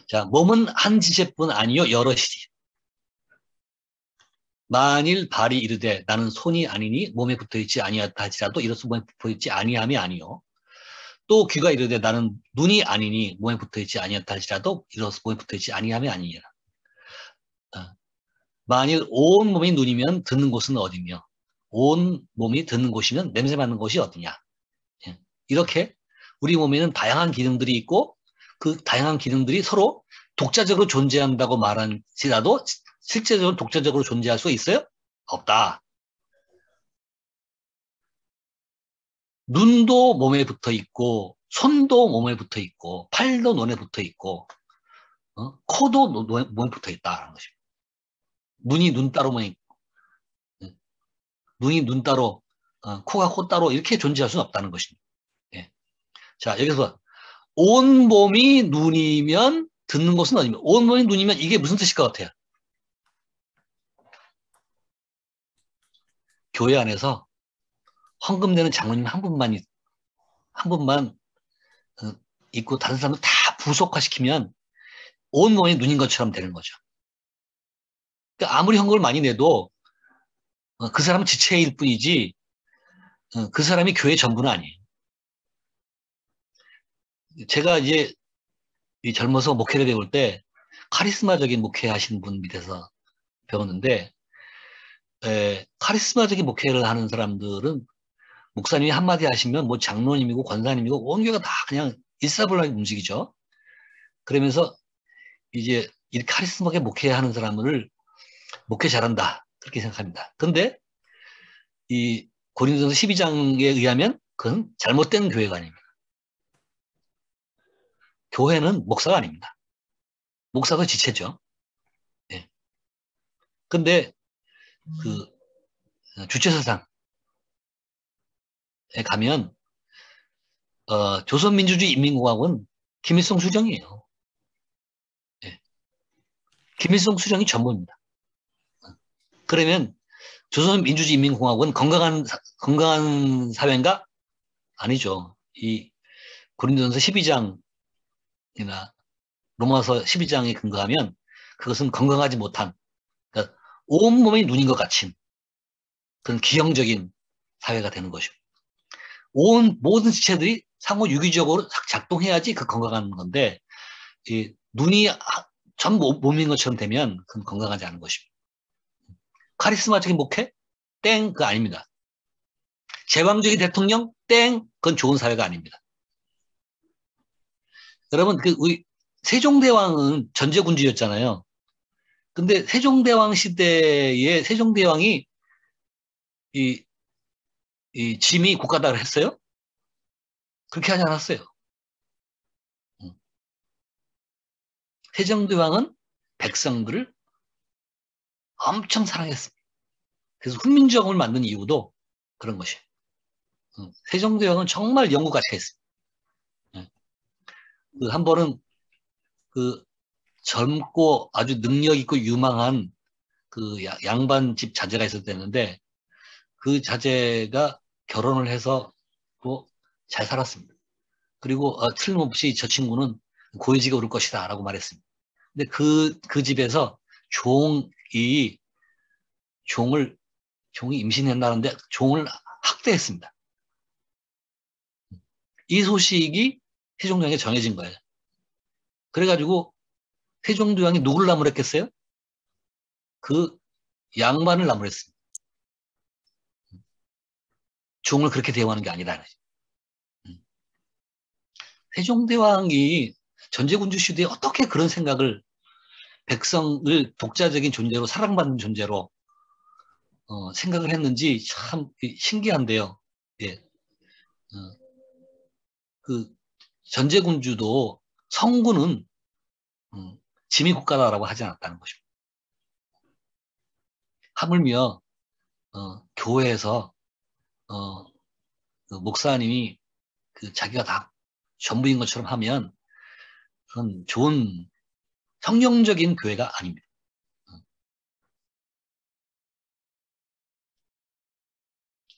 자, 몸은 한 지체뿐 아니요 여럿이지. 만일 발이 이르되 나는 손이 아니니 몸에 붙어있지 아니하다 할지라도 이로써 몸에 붙어있지 아니함이 아니요. 또 귀가 이르되 나는 눈이 아니니 몸에 붙어있지 아니하다 할지라도 이로써 몸에 붙어있지 아니함이 아니니라. 만일 온 몸이 눈이면 듣는 곳은 어디며 온 몸이 듣는 곳이면 냄새 맡는 곳이 어디냐. 이렇게 우리 몸에는 다양한 기능들이 있고 그 다양한 기능들이 서로 독자적으로 존재한다고 말할지라도 실제적으로 독자적으로 존재할 수 있어요? 없다. 눈도 몸에 붙어 있고 손도 몸에 붙어 있고 팔도 눈에 붙어 있고 코도 몸에 붙어 있다는 것입니다. 눈이 눈 따로만 있고 눈이 눈 따로 코가 코 따로 이렇게 존재할 수는 없다는 것입니다. 예. 자, 여기서 온 몸이 눈이면 듣는 것은 어디입니까? 온 몸이 눈이면 이게 무슨 뜻일 것 같아요? 교회 안에서 헌금 내는 장로님 한 분만 있고 다른 사람을 다 부속화시키면 온 몸이 눈인 것처럼 되는 거죠. 그러니까 아무리 헌금을 많이 내도 그 사람은 지체일 뿐이지 그 사람이 교회 전부는 아니에요. 제가 이제 젊어서 목회를 배울 때 카리스마적인 목회하시는 분 밑에서 배웠는데 카리스마적인 목회를 하는 사람들은 목사님이 한마디 하시면 뭐 장로님이고 권사님이고 온 교회가 다 그냥 일사불란하게 움직이죠. 그러면서 이제 이 카리스마하게 목회하는 사람을 목회 잘한다 그렇게 생각합니다. 근데 이 고린도전서 12장에 의하면 그건 잘못된 교회가 아닙니다. 교회는 목사가 아닙니다. 목사도 지체죠. 예. 근데 그 주체사상에 가면 조선민주주의 인민공화국은 김일성 수령이에요. 예. 김일성 수령이 전부입니다. 그러면 조선민주주의 인민공화국은 건강한 사회인가? 아니죠. 이 고린도전서 12장이나 로마서 12장에 근거하면 그것은 건강하지 못한, 그러니까 온몸이 눈인 것 같은 그런 기형적인 사회가 되는 것이고, 모든 지체들이 상호 유기적으로 작동해야지 그 건강한 건데, 이 눈이 전부 몸인 것처럼 되면 그건 건강하지 않은 것입니다. 카리스마적인 목회? 땡, 그거 아닙니다. 제왕적인 대통령? 땡, 그건 좋은 사회가 아닙니다. 여러분, 우리 세종대왕은 전제군주였잖아요. 근데 세종대왕 시대에 세종대왕이 이 짐이 국가다를 했어요? 그렇게 하지 않았어요. 세종대왕은 백성들을 엄청 사랑했습니다. 그래서 훈민정음을 만든 이유도 그런 것이에요. 세종대왕은 정말 영국 가치가 있습니다. 한 번은 젊고 아주 능력 있고 유망한 양반 집 자제가 있었는데 그 자제가 결혼을 해서 잘 살았습니다. 그리고 틀림없이 저 친구는 고위직에 오를 것이다 라고 말했습니다. 근데 그 집에서 종이 임신했다는데 종을 학대했습니다. 이 소식이 세종대왕에게 전해진 거예요. 그래가지고 세종대왕이 누구를 나무랬겠어요? 그 양반을 나무랬습니다. 종을 그렇게 대우하는 게 아니라. 세종대왕이 전제군주 시대에 어떻게 그런 생각을, 백성을 독자적인 존재로 사랑받는 존재로 생각을 했는지 참 신기한데요. 예. 그 전제군주도 성군은 지미국가다라고 하지 않았다는 것입니다. 하물며 교회에서 그 목사님이 자기가 다 전부인 것처럼 하면 그건 좋은 성령적인 교회가 아닙니다.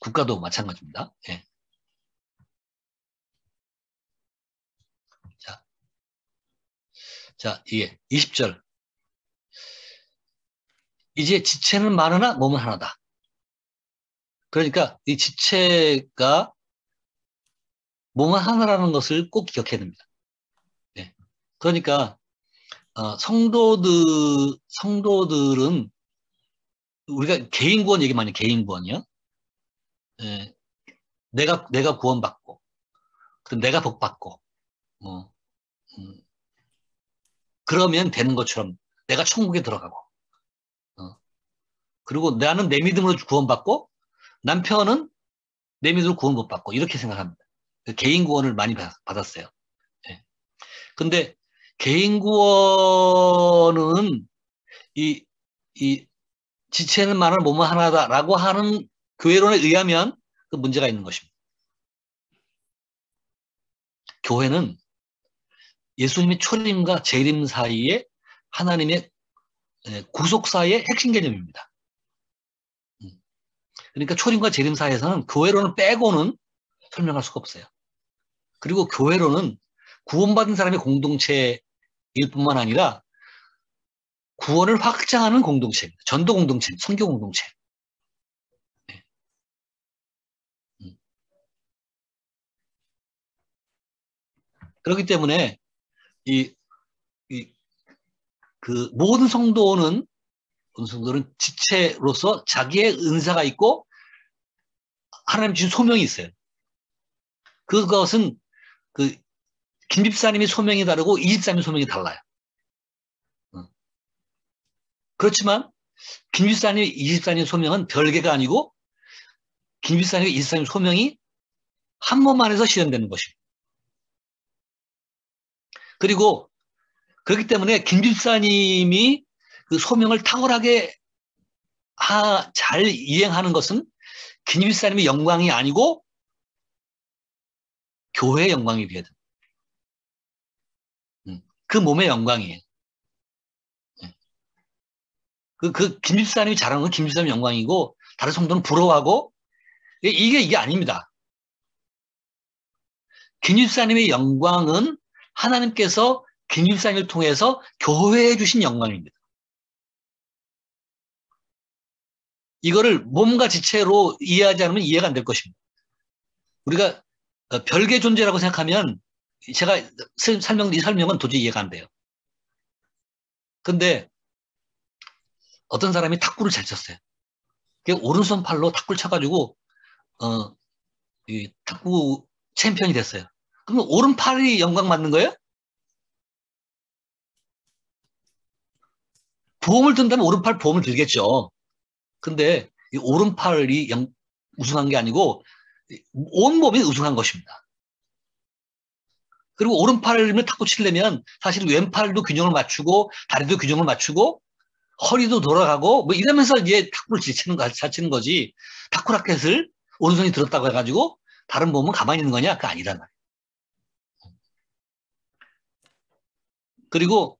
국가도 마찬가지입니다. 예. 자, 이게 20절. 이제 지체는 많으나 몸은 하나다. 그러니까 이 지체가 몸은 하나라는 것을 꼭 기억해야 됩니다. 네. 그러니까 성도들은 우리가 개인 구원 얘기 많이 해요. 개인 구원이요. 예. 내가 구원받고, 그럼 내가 복받고, 그러면 되는 것처럼 내가 천국에 들어가고, 그리고 나는 내 믿음으로 구원받고 남편은 내 믿음으로 구원 못 받고 이렇게 생각합니다. 개인 구원을 많이 받았어요. 네. 근데 개인 구원은 이 지체는 많은 몸은 하나다라고 하는 교회론에 의하면 그 문제가 있는 것입니다. 교회는 예수님의 초림과 재림 사이에 하나님의 구속사의 핵심 개념입니다. 그러니까 초림과 재림 사이에서는 교회로는 빼고는 설명할 수가 없어요. 그리고 교회로는 구원받은 사람의 공동체일 뿐만 아니라 구원을 확장하는 공동체입니다. 전도 공동체, 선교 공동체. 그렇기 때문에 그 모든 성도는 지체로서 자기의 은사가 있고 하나님 주신 소명이 있어요. 그것은 그 김집사님의 소명이 다르고 이집사님의 소명이 달라요. 그렇지만 김집사님, 이집사님의 소명은 별개가 아니고 김집사님, 이집사님 소명이 한 몸 안에서 실현되는 것입니다. 그리고 그렇기 때문에 김집사님이 그 소명을 탁월하게 잘 이행하는 것은 김집사님의 영광이 아니고 교회의 영광이 되어야 됩니다. 그 몸의 영광이에요. 그 김집사님이 잘하는 건 김집사님 영광이고 다른 성도는 부러워하고 이게 아닙니다. 김집사님의 영광은 하나님께서 김집사님을 통해서 교회에 주신 영광입니다. 이거를 몸과 지체로 이해하지 않으면 이해가 안 될 것입니다. 우리가 별개 존재라고 생각하면 제가 이 설명은 도저히 이해가 안 돼요. 근데 어떤 사람이 탁구를 잘 쳤어요. 오른손 팔로 탁구를 쳐가지고 이 탁구 챔피언이 됐어요. 그럼 오른팔이 영광 받는 거예요? 보험을 든다면 오른팔 보험을 들겠죠. 근데 이 오른팔이 우승한 게 아니고 온몸이 우승한 것입니다. 그리고 오른팔을 탁구 치려면 사실 왼팔도 균형을 맞추고 다리도 균형을 맞추고 허리도 돌아가고 뭐 이러면서 이제 탁구를 잘 치는 거지. 탁구 라켓을 오른손이 들었다고 해가지고 다른 몸은 가만히 있는 거냐? 그거 아니란 말이에요. 그리고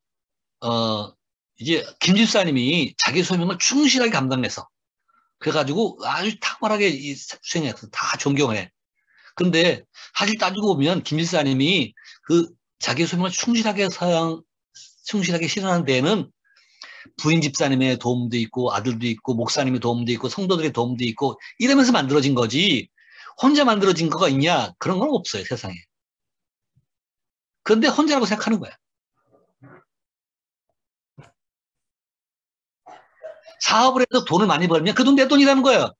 이제 김 집사님이 자기 소명을 충실하게 감당해서 그래가지고 아주 탁월하게 수행해서 다 존경해. 근데 사실 따지고 보면 김 집사님이 그 자기 소명을 충실하게 실현하는 데에는 부인 집사님의 도움도 있고 아들도 있고 목사님의 도움도 있고 성도들의 도움도 있고 이러면서 만들어진 거지 혼자 만들어진 거가 있냐? 그런 건 없어요, 세상에. 그런데 혼자라고 생각하는 거야. 사업을 해서 돈을 많이 벌면 그 돈 내 돈이라는 거예요.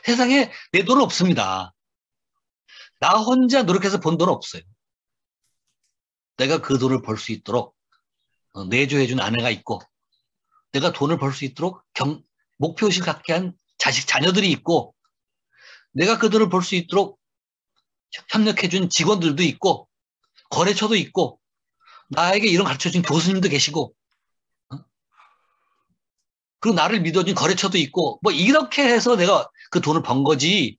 세상에 내 돈은 없습니다. 나 혼자 노력해서 번 돈은 없어요. 내가 그 돈을 벌 수 있도록 내조해준 아내가 있고 내가 돈을 벌 수 있도록 목표의식을 갖게 한 자녀들이 있고 내가 그 돈을 벌 수 있도록 협력해준 직원들도 있고 거래처도 있고 나에게 이런 가르쳐준 교수님도 계시고 그리고 나를 믿어준 거래처도 있고 뭐 이렇게 해서 내가 그 돈을 번 거지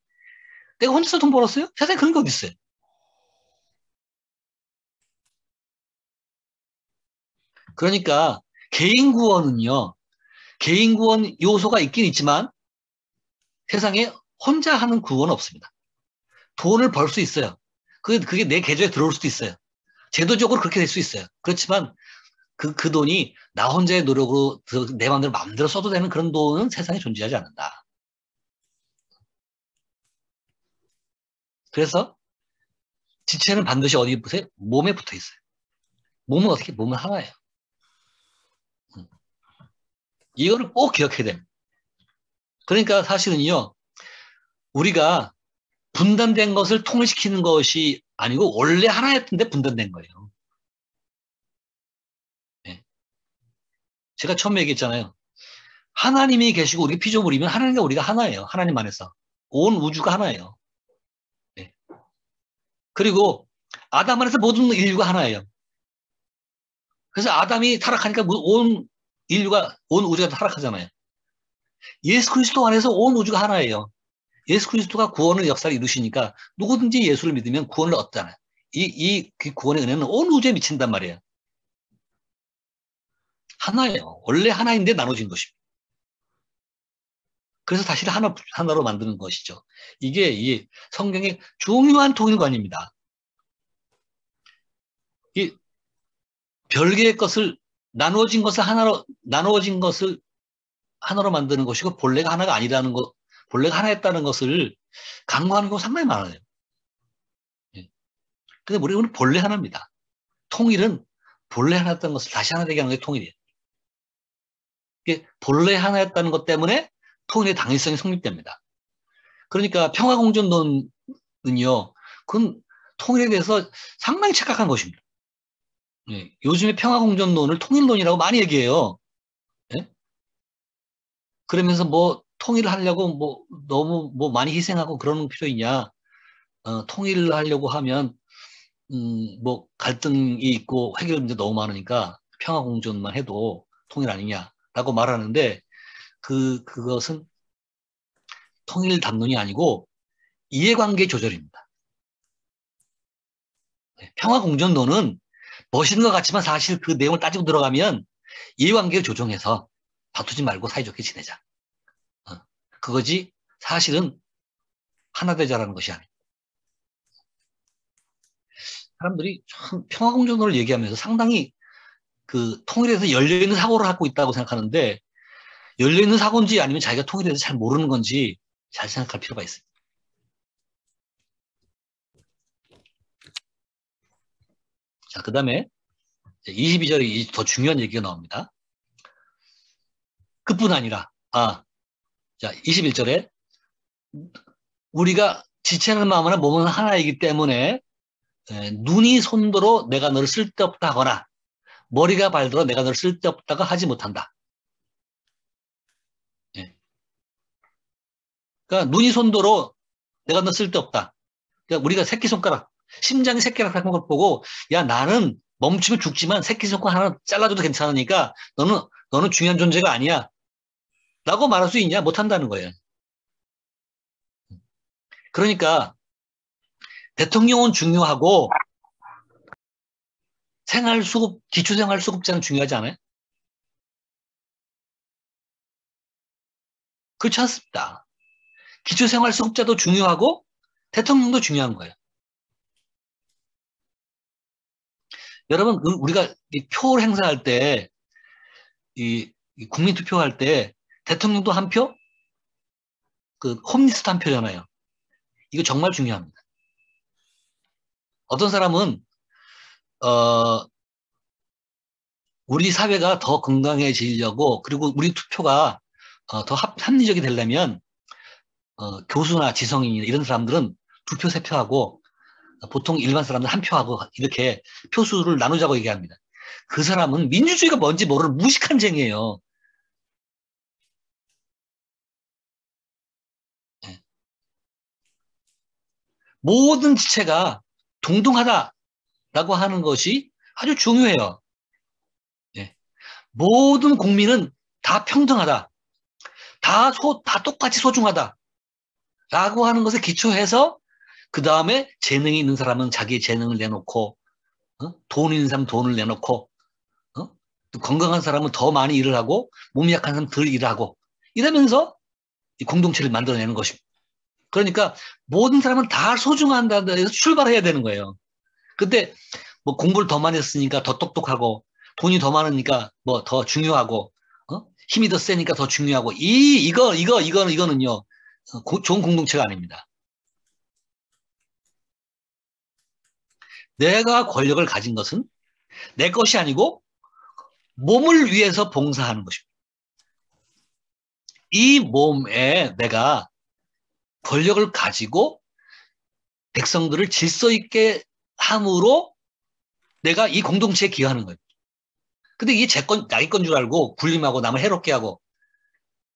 내가 혼자서 돈 벌었어요? 세상에 그런 게 어디 있어요? 그러니까 개인 구원은요. 개인 구원 요소가 있긴 있지만 세상에 혼자 하는 구원은 없습니다. 돈을 벌 수 있어요. 그게 내 계좌에 들어올 수도 있어요. 제도적으로 그렇게 될 수 있어요. 그렇지만 그 돈이 나 혼자의 노력으로 내 마음대로 써도 되는 그런 돈은 세상에 존재하지 않는다. 그래서 지체는 반드시 어디 보세요? 몸에 붙어 있어요. 몸은 어떻게? 몸은 하나예요. 이거를 꼭 기억해야 됩니다. 그러니까 사실은요, 우리가 분단된 것을 통일시키는 것이 아니고 원래 하나였던데 분단된 거예요. 네. 제가 처음에 얘기했잖아요. 하나님이 계시고 우리 피조물이면 하나님과 우리가 하나예요. 하나님 안에서. 온 우주가 하나예요. 네. 그리고 아담 안에서 모든 인류가 하나예요. 그래서 아담이 타락하니까 온 인류가, 온 우주가 타락하잖아요. 예수 그리스도 안에서 온 우주가 하나예요. 예수 그리스도가 구원의 역사를 이루시니까 누구든지 예수를 믿으면 구원을 얻잖아요. 그 구원의 은혜는 온 우주에 미친단 말이에요. 하나예요. 원래 하나인데 나눠진 것입니다. 그래서 다시 하나로 만드는 것이죠. 이게 이 성경의 중요한 통일관입니다. 이 별개의 것을 나누어진 것을 하나로 만드는 것이고 본래가 하나가 아니라는 것, 본래가 하나였다는 것을 강조하는 경우가 상당히 많아요. 예. 근데 우리는 본래 하나입니다. 통일은 본래 하나였던 것을 다시 하나 되게 하는 게 통일이에요. 이게 본래 하나였다는 것 때문에 통일의 당위성이 성립됩니다. 그러니까 평화공존론은요, 그건 통일에 대해서 상당히 착각한 것입니다. 예. 요즘에 평화공존론을 통일론이라고 많이 얘기해요. 예? 그러면서 뭐 통일을 하려고 뭐 너무 뭐 많이 희생하고 그러는 필요 있냐? 통일을 하려고 하면 뭐 갈등이 있고 해결 문제 너무 많으니까 평화공존만 해도 통일 아니냐라고 말하는데 그것은 통일 담론이 아니고 이해관계 조절입니다. 네, 평화공존론은 멋있는 것 같지만 사실 그 내용을 따지고 들어가면 이해관계를 조정해서 다투지 말고 사이좋게 지내자. 그거지 사실은 하나 되자라는 것이 아니에요. 사람들이 참 평화공존론을 얘기하면서 상당히 그 통일에서 열려있는 사고를 갖고 있다고 생각하는데 열려있는 사고인지 아니면 자기가 통일에 대해서 잘 모르는 건지 잘 생각할 필요가 있어요. 자, 그 다음에 22절에 더 중요한 얘기가 나옵니다. 그뿐 아니라, 자, 21절에 우리가 지체하는 마음은 몸은 하나이기 때문에 눈이 손들어 내가 너를 쓸데없다 하거나 머리가 발들어 내가 너를 쓸데없다가 하지 못한다. 예. 그러니까 눈이 손들어 내가 너 쓸데없다. 그러니까 우리가 새끼손가락, 심장이 새끼손가락 같은 걸 보고 야 나는 멈추면 죽지만 새끼손가락 하나 잘라줘도 괜찮으니까 너는 중요한 존재가 아니야. 라고 말할 수 있냐? 못한다는 거예요. 그러니까 대통령은 중요하고 생활수급, 기초생활수급자는 중요하지 않아요? 그렇지 않습니다. 기초생활수급자도 중요하고 대통령도 중요한 거예요. 여러분, 우리가 표 행사할 때, 국민투표할 때 대통령도 한 표, 그 홈리스트 한 표잖아요. 이거 정말 중요합니다. 어떤 사람은 우리 사회가 더 건강해지려고 그리고 우리 투표가 더 합리적이 되려면 교수나 지성인이나 이런 사람들은 두 표, 세 표하고 보통 일반 사람들 한 표하고 이렇게 표수를 나누자고 얘기합니다. 그 사람은 민주주의가 뭔지 모르는 무식한 쟁이에요. 네. 모든 지체가 동등하다라고 하는 것이 아주 중요해요. 네. 모든 국민은 다 평등하다. 다 똑같이 소중하다. 라고 하는 것에 기초해서 그 다음에 재능이 있는 사람은 자기의 재능을 내놓고 돈 있는 사람은 돈을 내놓고 또 건강한 사람은 더 많이 일을 하고 몸이 약한 사람은 덜 일을 하고 이러면서 이 공동체를 만들어내는 것입니다. 그러니까 모든 사람은 다 소중한다는 데서 출발해야 되는 거예요. 근데 뭐 공부를 더 많이 했으니까 더 똑똑하고 돈이 더 많으니까 뭐 더 중요하고 힘이 더 세니까 더 중요하고 이거는요 좋은 공동체가 아닙니다. 내가 권력을 가진 것은 내 것이 아니고 몸을 위해서 봉사하는 것입니다. 이 몸에 내가 권력을 가지고 백성들을 질서 있게 함으로 내가 이 공동체에 기여하는 거예요. 근데 이게 자기 건 줄 알고 군림하고 남을 해롭게 하고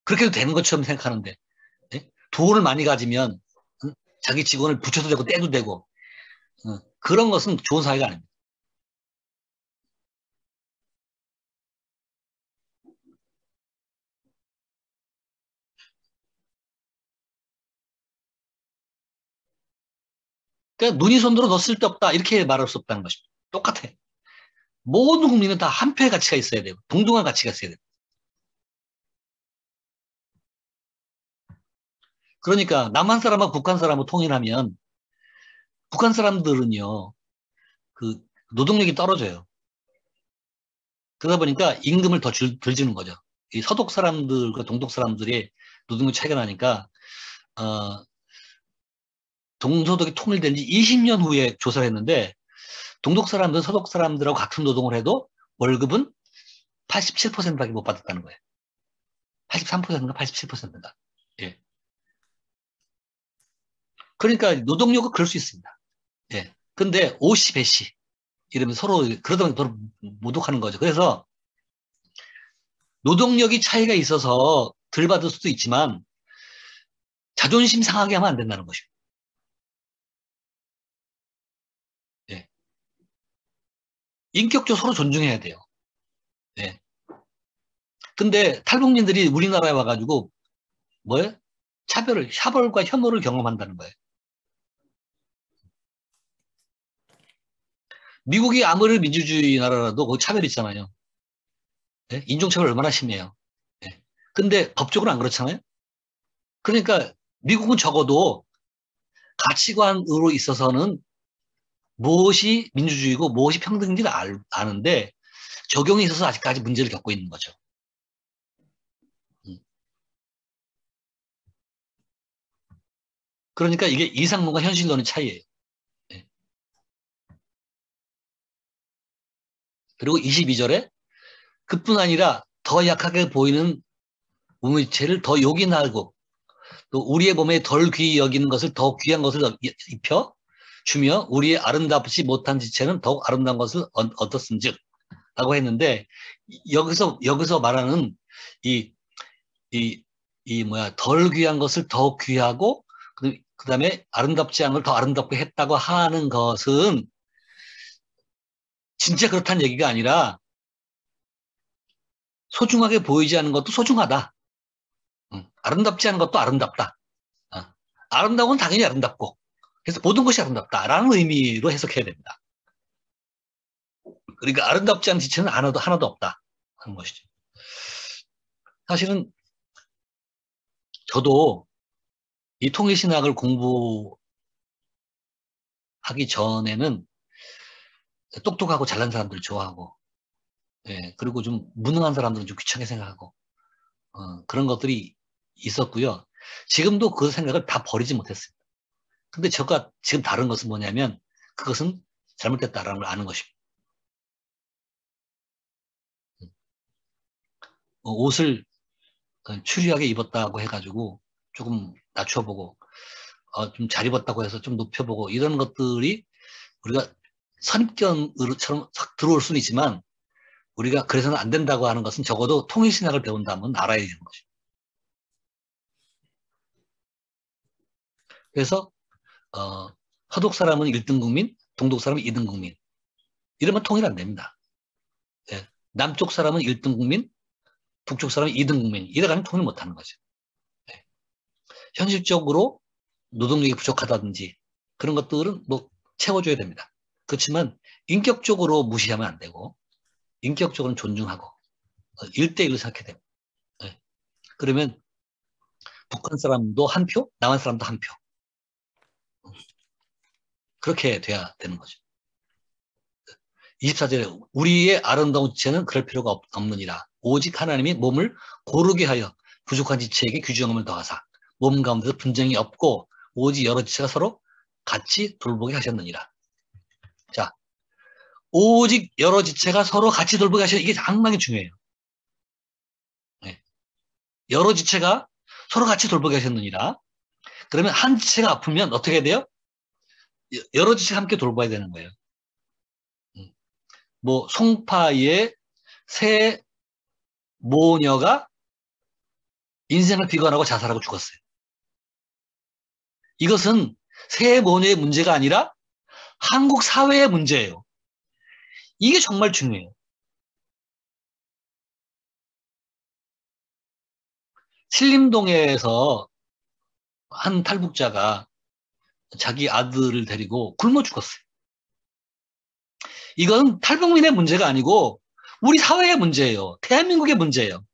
그렇게 해도 되는 것처럼 생각하는데 돈을 많이 가지면 자기 직원을 붙여도 되고 떼도 되고 그런 것은 좋은 사회가 아닙니다. 그러니까 문희 손으로 너 쓸데없다 이렇게 말할 수 없다는 것입니다. 똑같아. 모든 국민은 다 한 표의 가치가 있어야 되고 동등한 가치가 있어야 되고. 그러니까 남한 사람하고 북한 사람하고 통일하면 북한 사람들은요 그 노동력이 떨어져요. 그러다 보니까 임금을 덜 주는 거죠. 이 서독 사람들과 동독 사람들의 노동력 차이가 나니까 동서독이 통일된 지 20년 후에 조사를 했는데 동독 사람들은 서독 사람들하고 같은 노동을 해도 월급은 87%밖에 못 받았다는 거예요. 83%인가 87%인가. 예. 그러니까 노동력은 그럴 수 있습니다. 예. 근데 오시 배시 이러면 서로 그러다 보니 서로 모독하는 거죠. 그래서 노동력이 차이가 있어서 덜 받을 수도 있지만 자존심 상하게 하면 안 된다는 것이고. 예. 인격적으로 서로 존중해야 돼요. 예. 근데 탈북민들이 우리나라에 와가지고 뭐예요? 샤벌과 혐오를 경험한다는 거예요. 미국이 아무리 민주주의 나라라도 거기 차별 있잖아요. 예? 인종차별 얼마나 심해요. 예. 근데 법적으로 안 그렇잖아요. 그러니까 미국은 적어도 가치관으로 있어서는 무엇이 민주주의고 무엇이 평등인지를 아는데 적용에 있어서 아직까지 문제를 겪고 있는 거죠. 그러니까 이게 이상론과 현실론의 차이예요. 예. 그리고 22절에 그뿐 아니라 더 약하게 보이는 우물체를 더 요긴하고 또 우리의 몸에 덜 귀히 여기는 것을 더 귀한 것을 입혀 주며 우리의 아름답지 못한 지체는 더욱 아름다운 것을 얻었음즉 라고 했는데 여기서 말하는 덜 귀한 것을 더 귀하고 그 다음에 아름답지 않은 걸 더 아름답게 했다고 하는 것은 진짜 그렇다는 얘기가 아니라 소중하게 보이지 않는 것도 소중하다. 아름답지 않은 것도 아름답다. 아름다운 건 당연히 아름답고 그래서 모든 것이 아름답다라는 의미로 해석해야 됩니다. 그러니까 아름답지 않은 지체는 하나도 없다 하는 것이죠. 사실은 저도 이 통일신학을 공부하기 전에는 똑똑하고 잘난 사람들 좋아하고 예, 그리고 좀 무능한 사람들은 좀 귀찮게 생각하고 그런 것들이 있었고요. 지금도 그 생각을 다 버리지 못했습니다. 근데 제가 지금 다른 것은 뭐냐면 그것은 잘못됐다라는 걸 아는 것입니다. 옷을 추리하게 입었다고 해가지고 조금 낮춰보고 좀 잘 입었다고 해서 좀 높여보고 이런 것들이 우리가 선입견으로처럼 들어올 수는 있지만 우리가 그래서는 안 된다고 하는 것은 적어도 통일신학을 배운다면 알아야 되는 것입니다. 그래서 서독 사람은 1등 국민, 동독 사람은 2등 국민 이러면 통일 안 됩니다. 예. 남쪽 사람은 1등 국민, 북쪽 사람은 2등 국민 이래가면 통일 못하는 거죠. 예. 현실적으로 노동력이 부족하다든지 그런 것들은 뭐 채워줘야 됩니다. 그렇지만 인격적으로 무시하면 안 되고 인격적으로는 존중하고 1대1로 생각해야 됩니다. 네. 그러면 북한 사람도 한 표, 남한 사람도 한 표. 그렇게 돼야 되는 거죠. 24절에 우리의 아름다운 지체는 그럴 필요가 없느니라. 오직 하나님이 몸을 고르게 하여 부족한 지체에게 규정함을 더하사 몸 가운데서 분쟁이 없고 오직 여러 지체가 서로 같이 돌보게 하셨느니라. 자, 오직 여러 지체가 서로 같이 돌보게 하셨 이게 상당히 중요해요. 네. 여러 지체가 서로 같이 돌보게 하셨느니라. 그러면 한 지체가 아프면 어떻게 해야 돼요? 여러 지체가 함께 돌봐야 되는 거예요. 뭐 송파의 새 모녀가 인생을 비관하고 자살하고 죽었어요. 이것은 새 모녀의 문제가 아니라 한국 사회의 문제예요. 이게 정말 중요해요. 신림동에서 한 탈북자가 자기 아들을 데리고 굶어 죽었어요. 이건 탈북민의 문제가 아니고 우리 사회의 문제예요. 대한민국의 문제예요.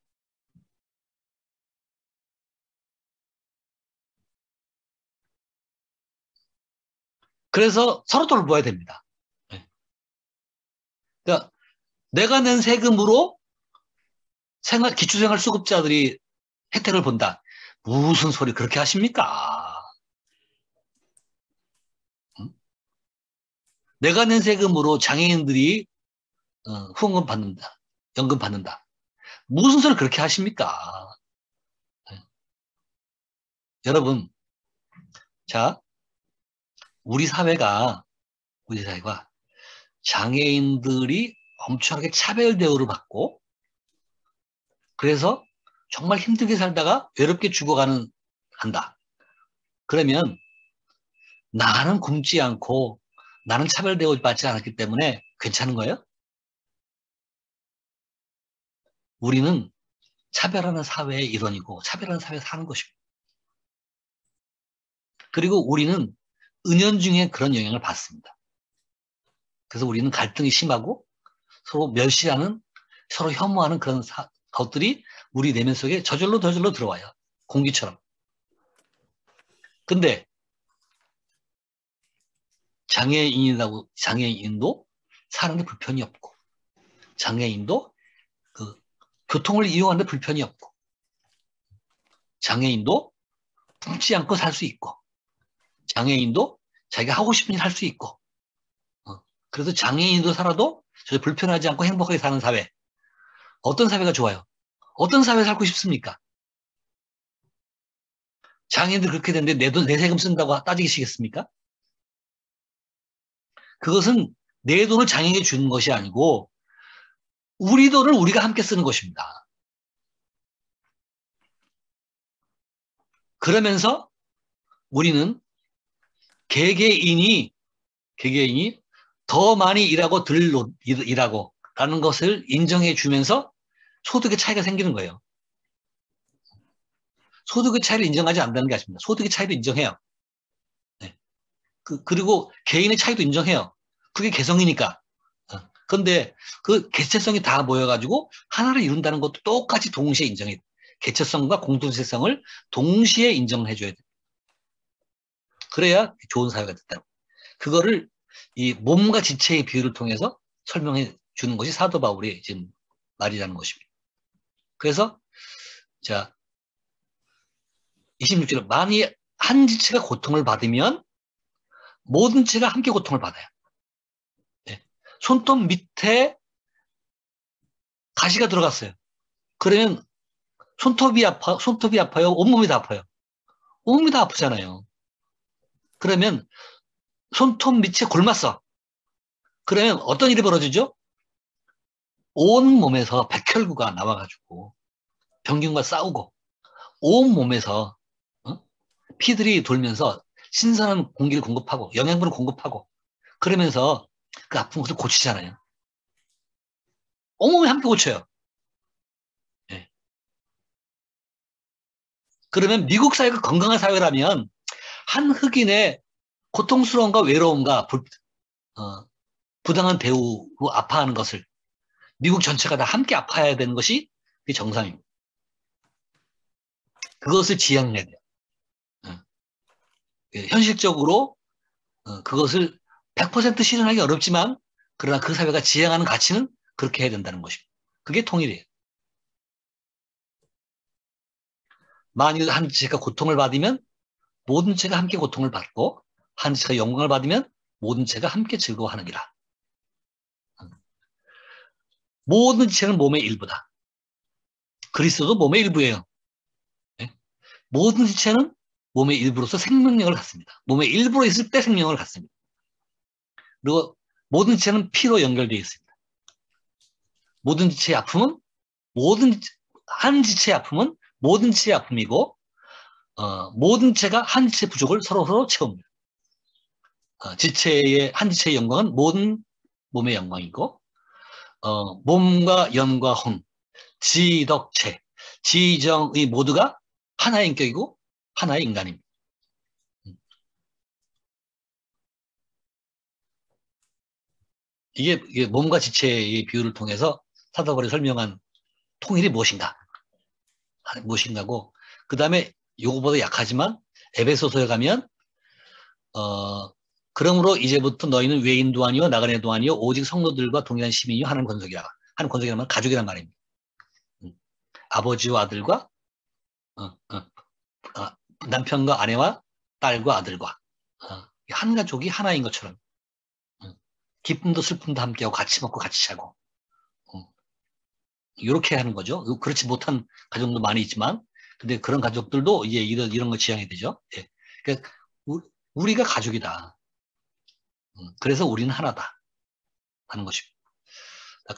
그래서 서로 돌봐야 됩니다. 그러니까 내가 낸 세금으로 기초생활수급자들이 혜택을 본다. 무슨 소리 그렇게 하십니까? 응? 내가 낸 세금으로 장애인들이 후원금 받는다. 연금 받는다. 무슨 소리 그렇게 하십니까? 여러분, 자, 우리 사회가 장애인들이 엄청나게 차별 대우를 받고 그래서 정말 힘들게 살다가 외롭게 한다. 그러면 나는 굶지 않고 나는 차별 대우받지 않았기 때문에 괜찮은 거예요? 우리는 차별하는 사회의 일원이고 차별하는 사회에 사는 것입니다. 그리고 우리는 은연중에 그런 영향을 받습니다. 그래서 우리는 갈등이 심하고 서로 멸시하는, 서로 혐오하는 그런 것들이 우리 내면 속에 저절로 들어와요. 공기처럼. 근데 장애인도 사는 데 불편이 없고, 장애인도 교통을 이용하는 데 불편이 없고, 장애인도 굶지 않고 살 수 있고, 장애인도 자기가 하고 싶은 일 할 수 있고, 그래서 장애인도 살아도 불편하지 않고 행복하게 사는 사회. 어떤 사회가 좋아요? 어떤 사회에 살고 싶습니까? 장애인들 그렇게 되는데 내 세금 쓴다고 따지시겠습니까? 그것은 내 돈을 장애인에게 주는 것이 아니고 우리 돈을 우리가 함께 쓰는 것입니다. 그러면서 우리는 개개인이 더 많이 일하고 덜 일하고 라는 것을 인정해 주면서 소득의 차이가 생기는 거예요. 소득의 차이를 인정하지 않는다는 게 아닙니다. 소득의 차이도 인정해요. 네. 그리고 개인의 차이도 인정해요. 그게 개성이니까. 그런데 그 개체성이 다 모여가지고 하나를 이룬다는 것도 똑같이 동시에 인정해. 개체성과 공동체성을 동시에 인정해줘야 돼. 그래야 좋은 사회가 됐다. 그거를 이 몸과 지체의 비유를 통해서 설명해 주는 것이 사도 바울의 지금 말이라는 것입니다. 그래서 자 26절에 만일 한 지체가 고통을 받으면 모든 지체가 함께 고통을 받아요. 네. 손톱 밑에 가시가 들어갔어요. 그러면 손톱이 아파요? 온몸이 다 아파요? 온몸이 다 아프잖아요. 그러면 손톱 밑에 골맞어. 그러면 어떤 일이 벌어지죠? 온 몸에서 백혈구가 나와가지고 병균과 싸우고 온 몸에서 피들이 돌면서 신선한 공기를 공급하고 영양분을 공급하고 그러면서 그 아픈 것을 고치잖아요. 온몸이 함께 고쳐요. 네. 그러면 미국 사회가 건강한 사회라면 한 흑인의 고통스러움과 외로움과 부당한 대우로 아파하는 것을 미국 전체가 다 함께 아파야 되는 것이 정상입니다. 그것을 지향해야 돼요. 현실적으로 그것을 100% 실현하기 어렵지만 그러나 그 사회가 지향하는 가치는 그렇게 해야 된다는 것입니다. 그게 통일이에요. 만일 한 지체가 고통을 받으면 모든 지체가 함께 고통을 받고 한 지체가 영광을 받으면 모든 지체가 함께 즐거워하느니라. 모든 지체는 몸의 일부다. 그리스도도 몸의 일부예요. 네? 모든 지체는 몸의 일부로서 생명력을 갖습니다. 몸의 일부로 있을 때 생명을 갖습니다. 그리고 모든 지체는 피로 연결되어 있습니다. 모든 지체의 아픔은 한 지체의 아픔은 모든 지체의 아픔이고 모든 지체가 한 지체의 부족을 서로 채웁니다. 한 지체의 영광은 모든 몸의 영광이고 몸과 연과 혼, 지덕체, 지정의 모두가 하나의 인격이고 하나의 인간입니다. 이게 몸과 지체의 비유를 통해서 사도바울이 설명한 통일이 무엇인가고, 그 다음에 요거보다 약하지만 에베소서에 가면 그러므로 이제부터 너희는 외인도 아니요 나그네도 아니요 오직 성도들과 동일한 시민이요 하나님 권속이라. 하나님 권속이라는 말은 가족이란 말입니다. 아버지와 아들과 남편과 아내와 딸과 아들과 한 가족이 하나인 것처럼 기쁨도 슬픔도 함께하고 같이 먹고 같이 자고 이렇게 하는 거죠. 그렇지 못한 가정도 많이 있지만 근데 그런 가족들도 이제 이런 거 지향이 되죠. 예. 그러니까 우리가 가족이다. 그래서 우리는 하나다 하는 것입니다.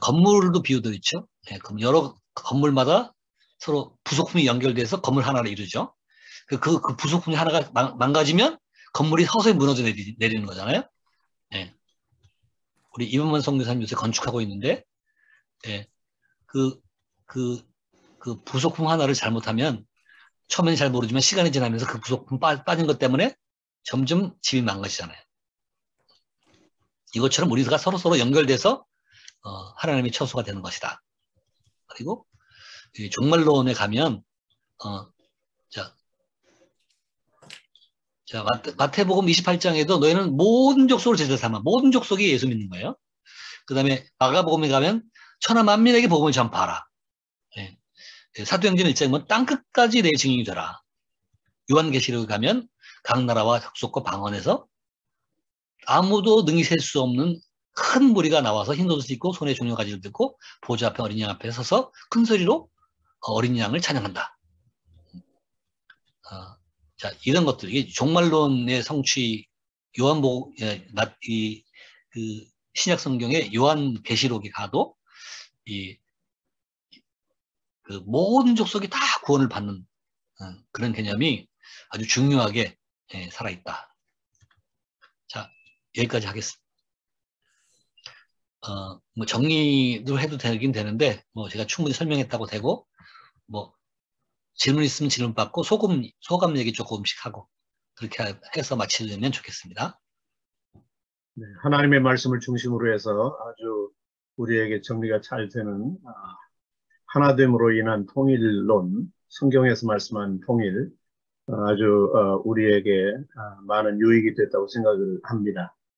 건물도 비유도 있죠. 예. 그럼 여러 건물마다 서로 부속품이 연결돼서 건물 하나를 이루죠. 그 부속품이 하나가 망가지면 건물이 서서히 무너져 내리는 거잖아요. 예. 우리 이문만 선교사님 요새 건축하고 있는데, 예. 그 부속품 하나를 잘못하면 처음엔 잘 모르지만 시간이 지나면서 그 부속품 빠진 것 때문에 점점 집이 망가지잖아요. 이것처럼 우리가 서로 연결돼서 하나님의 처소가 되는 것이다. 그리고 종말론에 가면 자, 마태복음 28장에도 너희는 모든 족속을 제자 삼아. 모든 족속이 예수 믿는 거예요. 그 다음에 마가복음에 가면 천하 만민에게 복음을 전파하라. 예. 사도행전 1장은 땅 끝까지 내 증인이 되라. 요한계시록에 가면 각 나라와 족속과 방언에서 아무도 능히 셀 수 없는 큰 무리가 나와서 흰 옷을 입고 손에 종려가지를 들고 보좌 앞에 어린 양 앞에 서서 큰 소리로 어린 양을 찬양한다. 자, 이런 것들, 이게 종말론의 성취, 요한복음, 그 신약 성경의 요한계시록에 가도 그 모든 족속이 다 구원을 받는 그런 개념이 아주 중요하게 살아있다. 자, 여기까지 하겠습니다. 뭐 정리도 해도 되긴 되는데, 뭐 제가 충분히 설명했다고 되고, 뭐 질문 있으면 질문 받고 소감 얘기 조금씩 하고 그렇게 해서 마치면 좋겠습니다. 네, 하나님의 말씀을 중심으로 해서 아주 우리에게 정리가 잘 되는 하나됨으로 인한 통일론, 성경에서 말씀한 통일, 아주 우리에게 많은 유익이 됐다고 생각을 합니다.